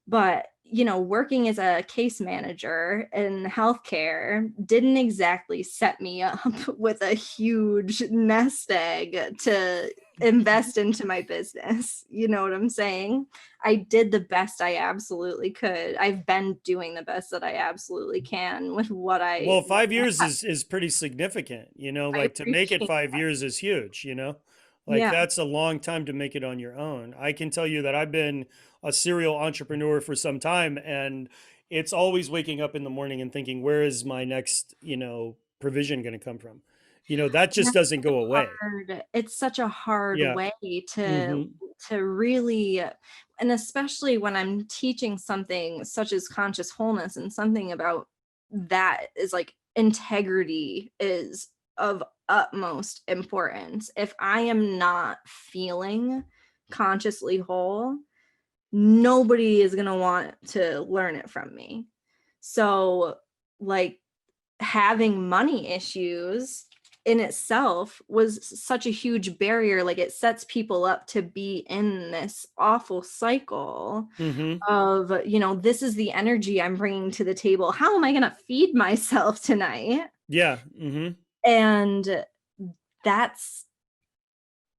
But, working as a case manager in healthcare didn't exactly set me up with a huge nest egg to invest into my business. You know what I'm saying? I did the best I absolutely could. I've been doing the best that I absolutely can with what Well, what 5 years is pretty significant, I like to make it appreciate. 5 years is huge, like Yeah. that's a long time to make it on your own. I can tell you that I've been a serial entrepreneur for some time, and it's always waking up in the morning and thinking, where is my next, provision going to come from? That And just doesn't go away. it's such a hard Yeah. way to Hmm. really, and especially when I'm teaching something such as conscious wholeness, and something about that is like integrity is of utmost importance. If I am not feeling consciously whole, nobody is going to want to learn it from me. So, like, having money issues in itself was such a huge barrier. Like, it sets people up to be in this awful cycle Hmm. of, this is the energy I'm bringing to the table. How am I going to feed myself tonight? Yeah. Hmm. And that's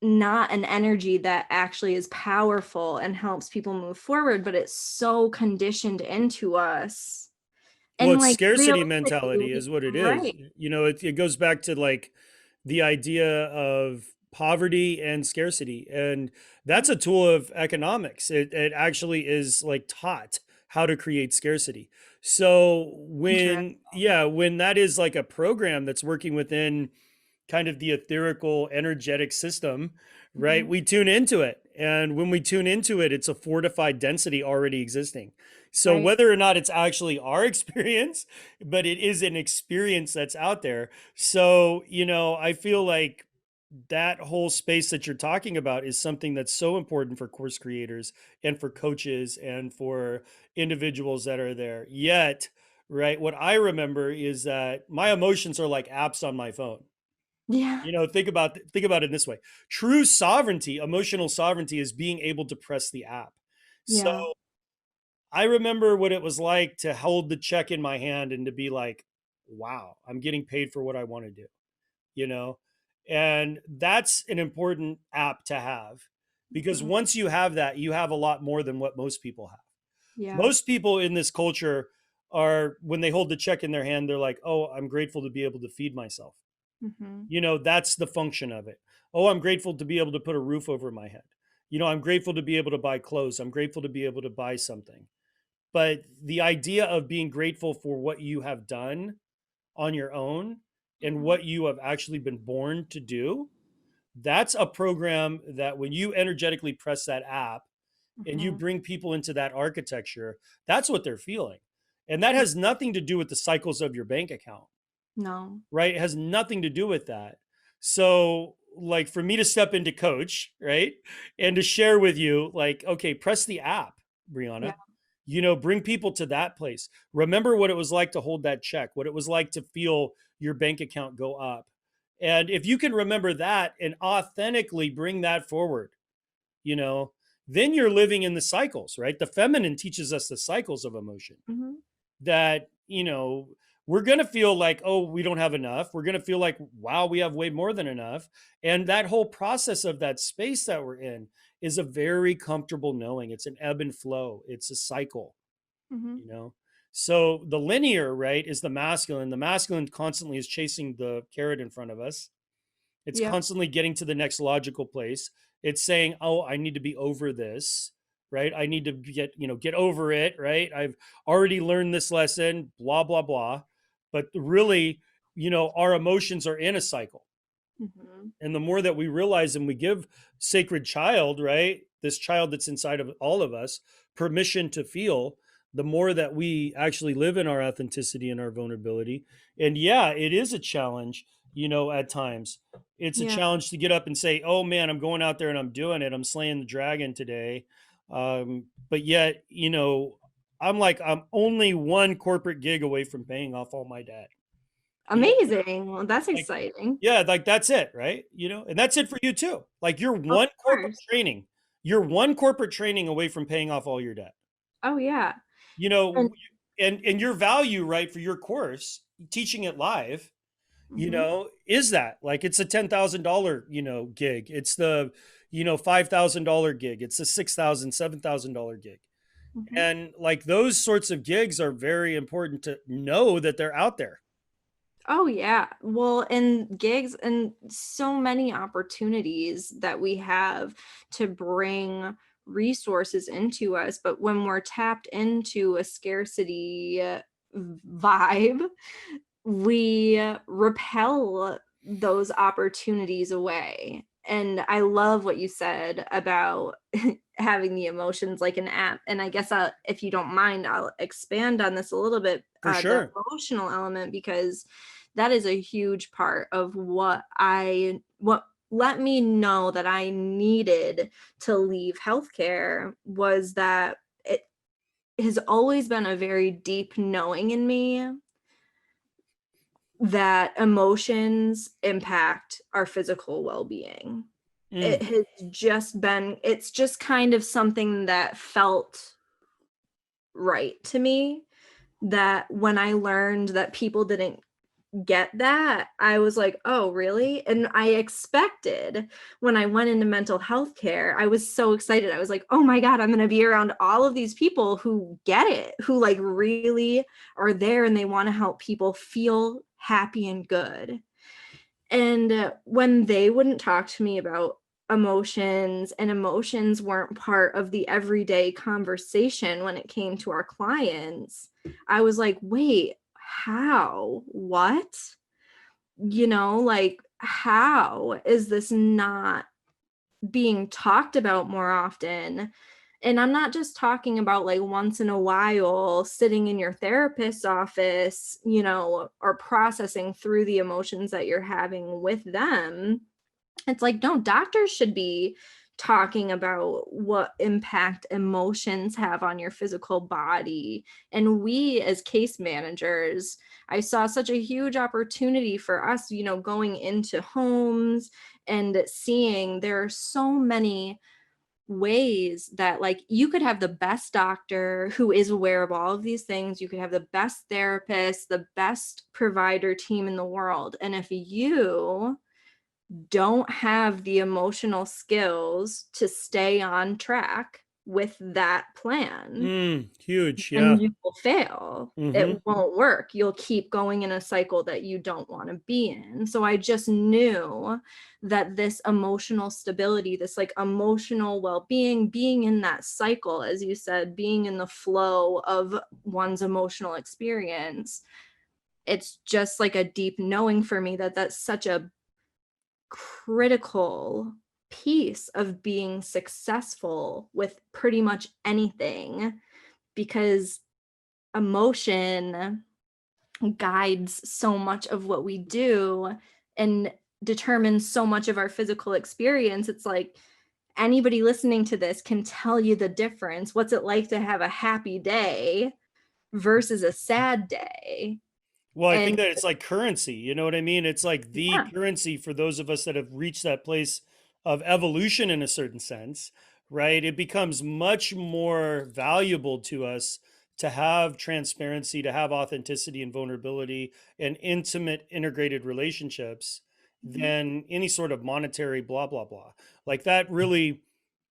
not an energy that actually is powerful and helps people move forward, but it's so conditioned into us. Well, And it's like scarcity mentality realistically, is what it is. right. It goes back to like the idea of poverty and scarcity. And that's a tool of economics. It actually is like taught how to create scarcity. So when that is like a program that's working within kind of the etherical energetic system, right? Mhm. We tune into it. And when we tune into it, it's a fortified density already existing. So Right. whether or not it's actually our experience, but it is an experience that's out there. So, I feel like that whole space that you're talking about is something that's so important for course creators and for coaches and for individuals that are there. Yet, right, what I remember is that my emotions are like apps on my phone. Yeah. Think about it in this way. True sovereignty, emotional sovereignty, is being able to press the app. So Yeah. I remember what it was like to hold the check in my hand and to be like, wow, I'm getting paid for what I want to do, you know? And that's an important app to have, because Mhm. once you have that, you have a lot more than what most people have. Yeah. Most people in this culture are, when they hold the check in their hand, they're like, oh, I'm grateful to be able to feed myself. Mhm. That's the function of it. Oh, I'm grateful to be able to put a roof over my head. I'm grateful to be able to buy clothes. I'm grateful to be able to buy something. But the idea of being grateful for what you have done on your own and Mhm. what you have actually been born to do, that's a program that when you energetically press that app and you Mhm. bring people into that architecture, that's what they're feeling. And that has nothing to do with the cycles of your bank account, No. right? It has nothing to do with that. So, like, for me to step into coach, right? And to share with you, like, okay, press the app, Yeah. Briana. Bring people to that place. Remember what it was like to hold that check, what it was like to feel your bank account go up. And if you can remember that and authentically bring that forward, you know, then you're living in the cycles, right? The feminine teaches us the cycles of emotion, Mhm. that we're going to feel like, oh, we don't have enough. We're going to feel like, wow, we have way more than enough. And that whole process of that space that we're in is a very comfortable knowing. It's an ebb and flow, it's a cycle, Mhm. you know so the linear, right, is the masculine constantly is chasing the carrot in front of us. It's Yep. constantly getting to the next logical place. It's saying, "Oh, I need to be over this." Right? I need to get over it, right? I've already learned this lesson, blah blah blah. But really, our emotions are in a cycle. Mhm. And the more that we realize and we give sacred child, right? This child that's inside of all of us, permission to feel, the more that we actually live in our authenticity and our vulnerability. And yeah, it is a challenge. at times. It's a Yeah. challenge to get up and say, oh man, I'm going out there and I'm doing it. I'm slaying the dragon today. But yet, I'm like, I'm only one corporate gig away from paying off all my debt. You know, Amazing. Well, that's like, exciting. yeah, like that's it, right? And that's it for you too. Like Of course. you're one corporate training away from paying off all your debt. Oh, yeah. You And know, and your value, right, for your course, teaching it live, mhm, is that like it's a $10,000, gig. It's the, $5,000 gig. It's a 6,000, $7,000 gig. mhm. And like those sorts of gigs are very important to know that they're out there. Oh, yeah. Well, and gigs and so many opportunities that we have to bring resources into us. But when we're tapped into a scarcity vibe, we repel those opportunities away. And I love what you said about having the emotions like an app. And I guess if you don't mind, I'll expand on this a little bit, For the sure. emotional element, because that is a huge part of what let me know that I needed to leave healthcare, was that it has always been a very deep knowing in me that emotions impact our physical well-being. Mm, It's just kind of something that felt right to me, that when I learned that people didn't get that, I was like, "Oh, really?" And I expected, when I went into mental health care, I was so excited. I was like, "Oh my god, I'm gonna be around all of these people who get it, who like really are there and they want to help people feel happy and good." And when they wouldn't talk to me about emotions, and emotions weren't part of the everyday conversation when it came to our clients, I was like, wait, how? What? Like, how is this not being talked about more often? And I'm not just talking about like once in a while sitting in your therapist's office, or processing through the emotions that you're having with them. It's like, no, doctors should be talking about what impact emotions have on your physical body. And we, as case managers, I saw such a huge opportunity for us, going into homes and seeing there are so many ways that like you could have the best doctor who is aware of all of these things, you could have the best therapist, the best provider team in the world, and if you don't have the emotional skills to stay on track with that plan, huge. Yeah. and you will fail. Hmm. It won't work. You'll keep going in a cycle that you don't want to be in. So I just knew that this emotional stability, this like emotional well-being, being in that cycle, as you said, being in the flow of one's emotional experience, it's just like a deep knowing for me that that's such a critical piece of being successful with pretty much anything, because emotion guides so much of what we do and determines so much of our physical experience. It's like anybody listening to this can tell you the difference. What's it like to have a happy day versus a sad day? Well, I think And that it's like currency. You know what I mean? It's like the yeah. currency for those of us that have reached that place of evolution in a certain sense, right? It becomes much more valuable to us to have transparency, to have authenticity and vulnerability and intimate integrated relationships Mhm. than any sort of monetary blah, blah, blah. Like that really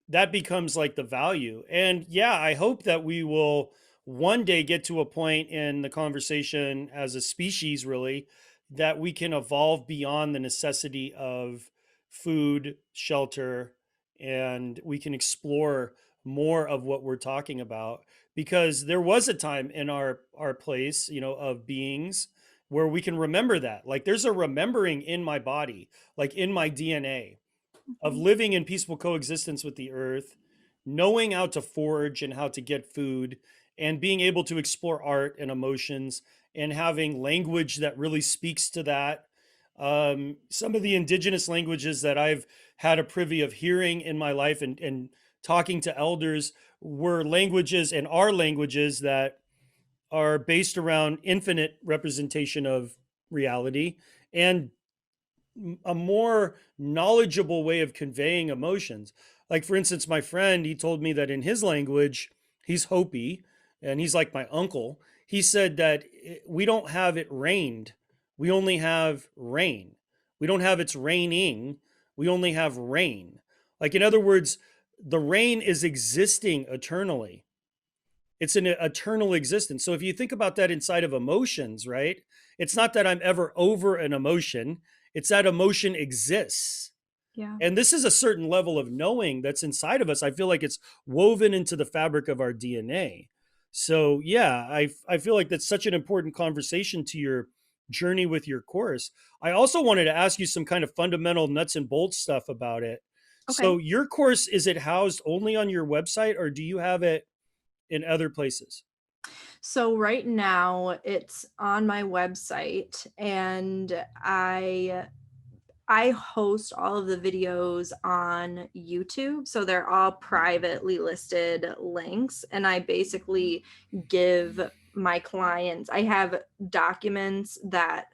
that becomes like the value. And yeah, I hope that we will one day get to a point in the conversation as a species, really, that we can evolve beyond the necessity of food, shelter, and we can explore more of what we're talking about. Because there was a time in our place, of beings where we can remember that. Like there's a remembering in my body, like in my DNA of Mhm. living in peaceful coexistence with the earth, knowing how to forage and how to get food, and being able to explore art and emotions and having language that really speaks to that. Some of the indigenous languages that I've had a privy of hearing in my life and talking to elders were languages and are languages that are based around infinite representation of reality and a more knowledgeable way of conveying emotions. Like, for instance, my friend, he told me that in his language, he's Hopi and he's like my uncle. He said that we don't have it rained, we only have rain. We don't have it's raining, we only have rain. Like, in other words, the rain is existing eternally. It's an eternal existence. So if you think about that inside of emotions, right? It's not that I'm ever over an emotion, it's that emotion exists. Yeah. And this is a certain level of knowing that's inside of us. I feel like it's woven into the fabric of our DNA. So yeah, I feel like that's such an important conversation to your journey with your course. I also wanted to ask you some kind of fundamental nuts and bolts stuff about it. Okay. So your course, is it housed only on your website or do you have it in other places? So right now it's on my website, and I host all of the videos on YouTube. So they're all privately listed links. And I basically give my clients, I have documents that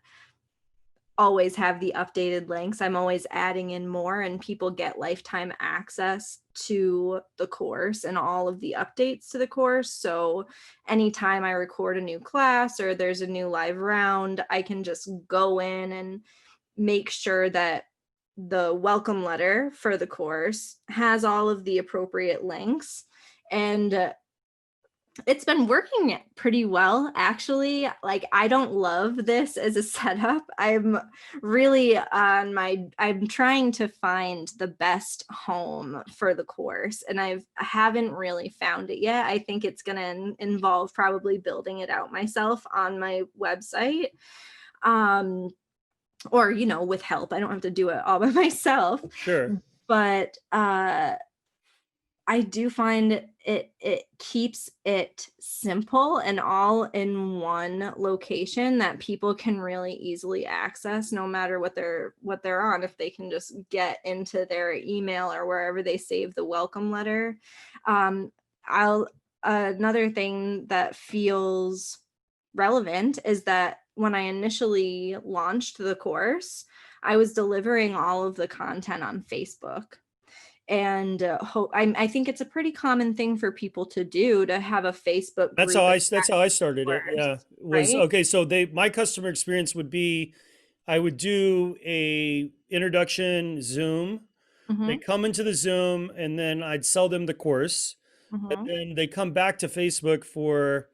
always have the updated links. I'm always adding in more, and people get lifetime access to the course and all of the updates to the course. So anytime I record a new class or there's a new live round, I can just go in and make sure that the welcome letter for the course has all of the appropriate links. And it's been working pretty well, actually. Like, I don't love this as a setup. I'm trying to find the best home for the course, and I haven't really found it yet. I think it's going to involve probably building it out myself on my website. Um, or, with help. I don't have to do it all by myself. Sure. But I do find it keeps it simple and all in one location that people can really easily access, no matter what they're on. If they can just get into their email or wherever they save the welcome letter. um I'll Another thing that feels relevant is that when I initially launched the course, I was delivering all of the content on Facebook. And I think it's a pretty common thing for people to do, to have a Facebook That's group how attached I to started it. yours, Yeah. Was right? okay, so they my customer experience would be I would do a introduction Zoom. They Mm-hmm. come into the Zoom and then I'd sell them the course. And Mm-hmm. then they come back to Facebook for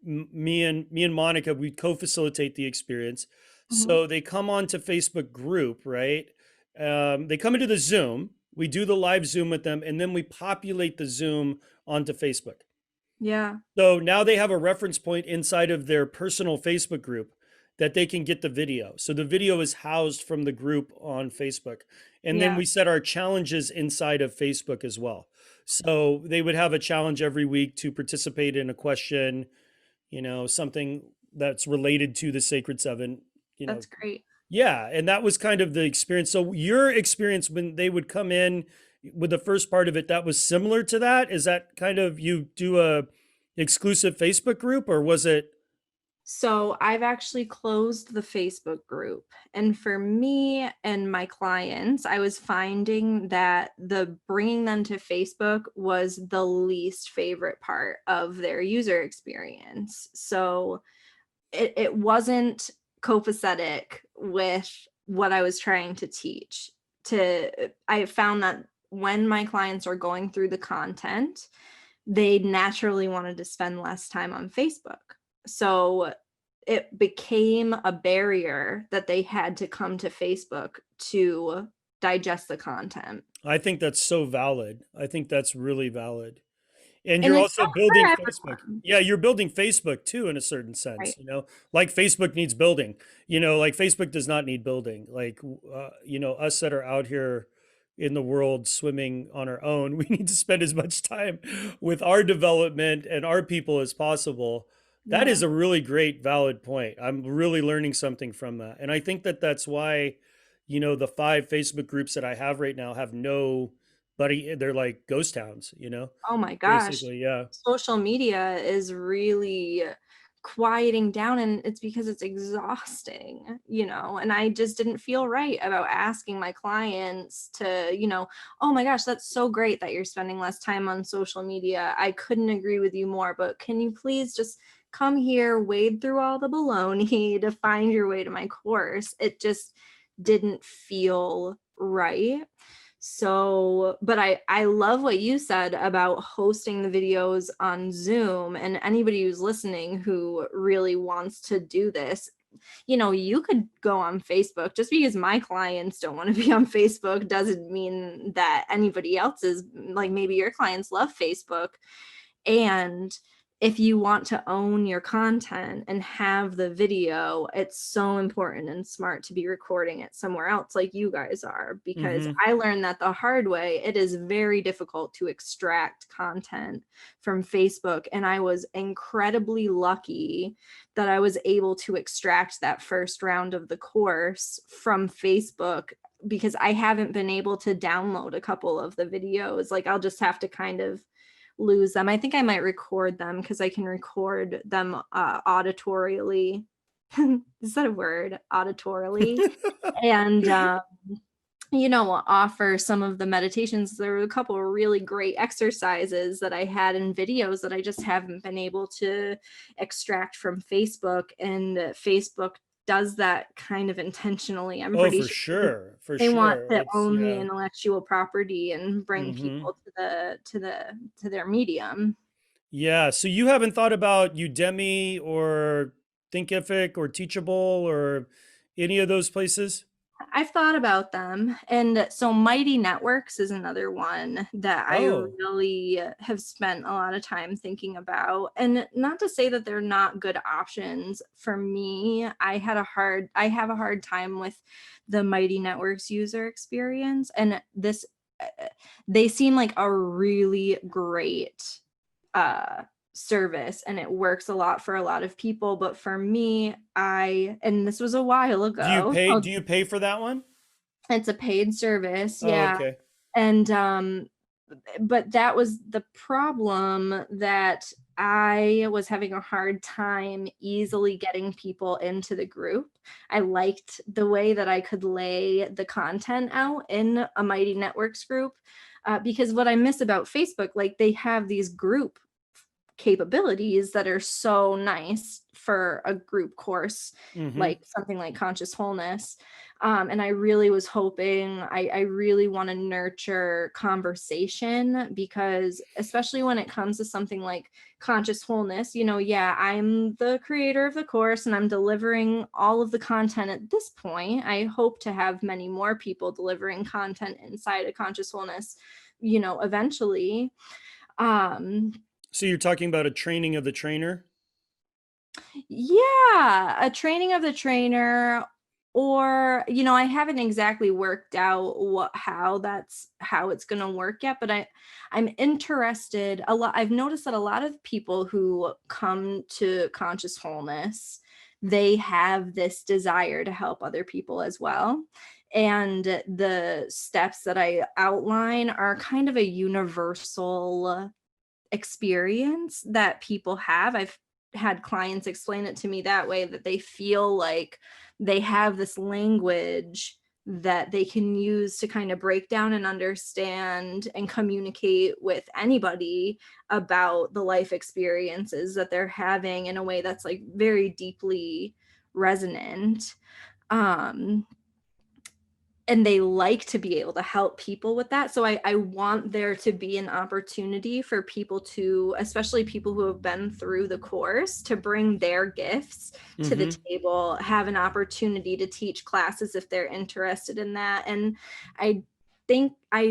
me and Monica, we co-facilitate the experience. Mm-hmm. So they come onto Facebook group, right? They come into the Zoom, we do the live Zoom with them, and then we populate the Zoom onto Facebook. Yeah. So now they have a reference point inside of their personal Facebook group that they can get the video. So the video is housed from the group on Facebook. And then Yeah. we set our challenges inside of Facebook as well. So they would have a challenge every week to participate in a question, something that's related to the Sacred Seven, you know. That's great. Yeah, and that was kind of the experience. So your experience when they would come in with the first part of it, that was similar to that? Is that kind of you do a exclusive Facebook group or was it? So I've actually closed the Facebook group. And for me and my clients, I was finding that the bringing them to Facebook was the least favorite part of their user experience. So it wasn't copacetic with what I was trying to teach. I found that when my clients are going through the content, they naturally wanted to spend less time on Facebook. So it became a barrier that they had to come to Facebook to digest the content. I think that's so valid. I think that's really valid. And And you're it's also not building for Facebook. everyone, Yeah, you're building Facebook too, in a certain sense, right? like Facebook needs building, like Facebook does not need building. Like, us that are out here in the world swimming on our own, we need to spend as much time with our development and our people as possible. That Yeah. is a really great, valid point. I'm really learning something from that. And I think that that's why, the 5 Facebook groups that I have right now have nobody. They're like ghost towns, Oh my gosh. basically. Yeah. Social media is really quieting down, and it's because it's exhausting, and I just didn't feel right about asking my clients to, oh my gosh, that's so great that you're spending less time on social media. I couldn't agree with you more, but can you please just come here, wade through all the baloney to find your way to my course? It just didn't feel right. So, but I love what you said about hosting the videos on Zoom, and anybody who's listening who really wants to do this, you could go on Facebook. Just because my clients don't want to be on Facebook doesn't mean that anybody else's, like maybe your clients love Facebook. And if you want to own your content and have the video, it's so important and smart to be recording it somewhere else like you guys are, because Mm-hmm. I learned that the hard way. It is very difficult to extract content from Facebook. And I was incredibly lucky that I was able to extract that first round of the course from Facebook, because I haven't been able to download a couple of the videos. Like I'll just have to kind of lose them. I think I might record them because I can record them auditorially. Is that a word? Auditorily. And offer some of the meditations. There were a couple of really great exercises that I had in videos that I just haven't been able to extract from Facebook. And Facebook does that kind of intentionally. I'm Oh, pretty for sure sure. For they want sure. to It's, own the yeah. intellectual property and bring Mm-hmm. people to their medium. Yeah. So you haven't thought about Udemy or Thinkific or Teachable or any of those places? I've thought about them. And so Mighty Networks is another one that I Oh. really have spent a lot of time thinking about. And not to say that they're not good options for me. I have a hard time with the Mighty Networks user experience. And they seem like a really great uh service, and it works a lot for a lot of people. But for me, and this was a while Do you ago, pay so do you pay for that one? it's a paid service, Oh, yeah. okay. And but that was the problem, that I was having a hard time easily getting people into the group. I liked the way that I could lay the content out in a Mighty Networks group, because what I miss about Facebook, like they have these group capabilities that are so nice for a group course, Mm-hmm. like something like Conscious Wholeness. And I really was hoping, I really want to nurture conversation, because especially when it comes to something like Conscious Wholeness, yeah, I'm the creator of the course and I'm delivering all of the content at this point. I hope to have many more people delivering content inside of Conscious Wholeness, eventually. Um, So you're talking about a training of the trainer? Yeah, a training of the trainer, or I haven't exactly worked out how it's going to work yet, but I'm interested a lot. I've noticed that a lot of people who come to Conscious Wholeness, they have this desire to help other people as well. And the steps that I outline are kind of a universal experience that people have. I've had clients explain it to me that way, that they feel like they have this language that they can use to kind of break down and understand and communicate with anybody about the life experiences that they're having in a way that's like very deeply resonant. Um, and they like to be able to help people with that. So I want there to be an opportunity for people to, especially people who have been through the course, to bring their gifts to the Mm-hmm. table, have an opportunity to teach classes if they're interested in that. And I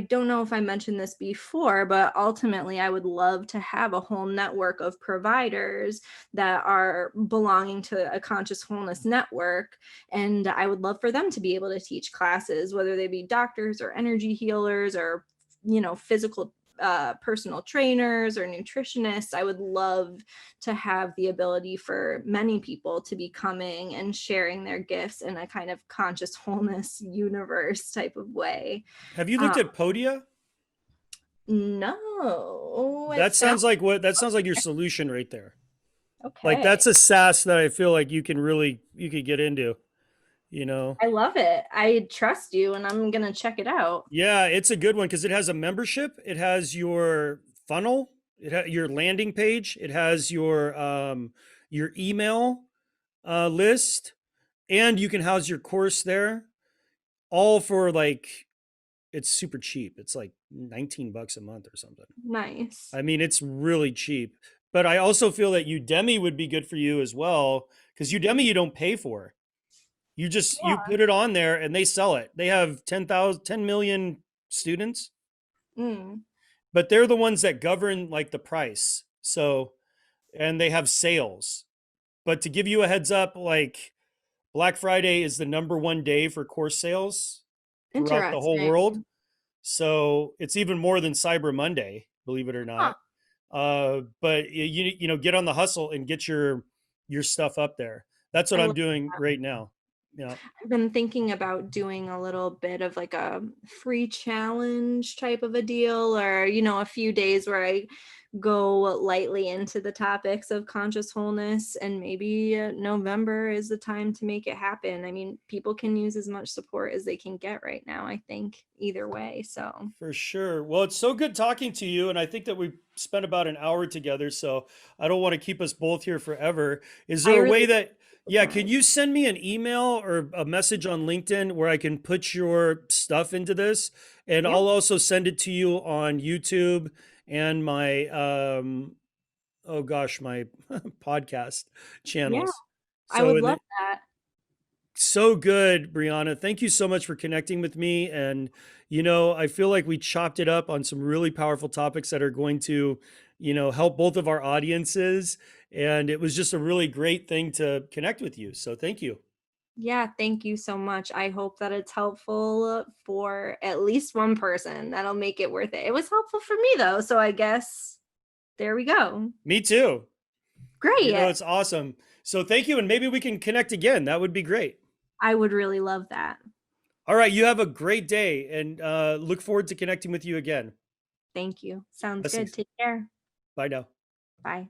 don't know if I mentioned this before, but ultimately I would love to have a whole network of providers that are belonging to a Conscious Wholeness network. And I would love for them to be able to teach classes, whether they be doctors or energy healers or, physical personal trainers or nutritionists. I would love to have the ability for many people to be coming and sharing their gifts in a kind of conscious wholeness universe type of way. Have you Um, looked at Podia? no, it That sounds sounds like what that sounds like your solution right there. Like okay. that's a SaaS that I feel like you could get into, you know. I love it. I trust you, and I'm gonna check it out. Yeah, it's a good one because it has a membership, it has your funnel, your landing page, it has your email list, and you can house your course there, all for like it's super cheap. It's like 19 bucks a month or something. Nice. I mean, it's really cheap. But I also feel that Udemy would be good for you as well because Udemy you don't pay for. You Yeah. put it on there and they sell it. They have 10 million students, Mm. but they're the ones that govern like the price. So, and they have sales. But to give you a heads up, like Black Friday is the number one day for course sales throughout the whole Interesting. world. So it's even more than Cyber Monday, believe it or Huh. not. But you know, get on the hustle and get your stuff up there. That's what I I'm love doing that. right now. Yeah, I've been thinking about doing a little bit of like a free challenge type of a deal, or, a few days where I go lightly into the topics of conscious wholeness, and maybe November is the time to make it happen. I mean, people can use as much support as they can get right now, I think, either way. So for sure. Well, it's so good talking to you, and I think that we spent about an hour together, so I don't want to keep us both here forever. Is I there a really way that like yeah, the can you send me an email or a message on LinkedIn where I can put your stuff into this? And Yeah, I'll also send it to you on YouTube and my oh gosh, my podcast yeah, channels. I So would in love the, that. so good, Brianna. Thank you so much for connecting with me. And, you know, I feel like we chopped it up on some really powerful topics that are going to, you know, help both of our audiences. And it was just a really great thing to connect with you. So thank you. Yeah, thank you so much. I hope that it's helpful for at least one person. That'll make it worth it. It was helpful for me though, so I guess there we go. Me too. You know, Great. it's awesome. So thank you. And maybe we can connect again. That would be great. I would really love that. All right. You have a great day and look forward to connecting with you again. Thank you. Sounds good. Blessings. Take care. Bye now. Bye.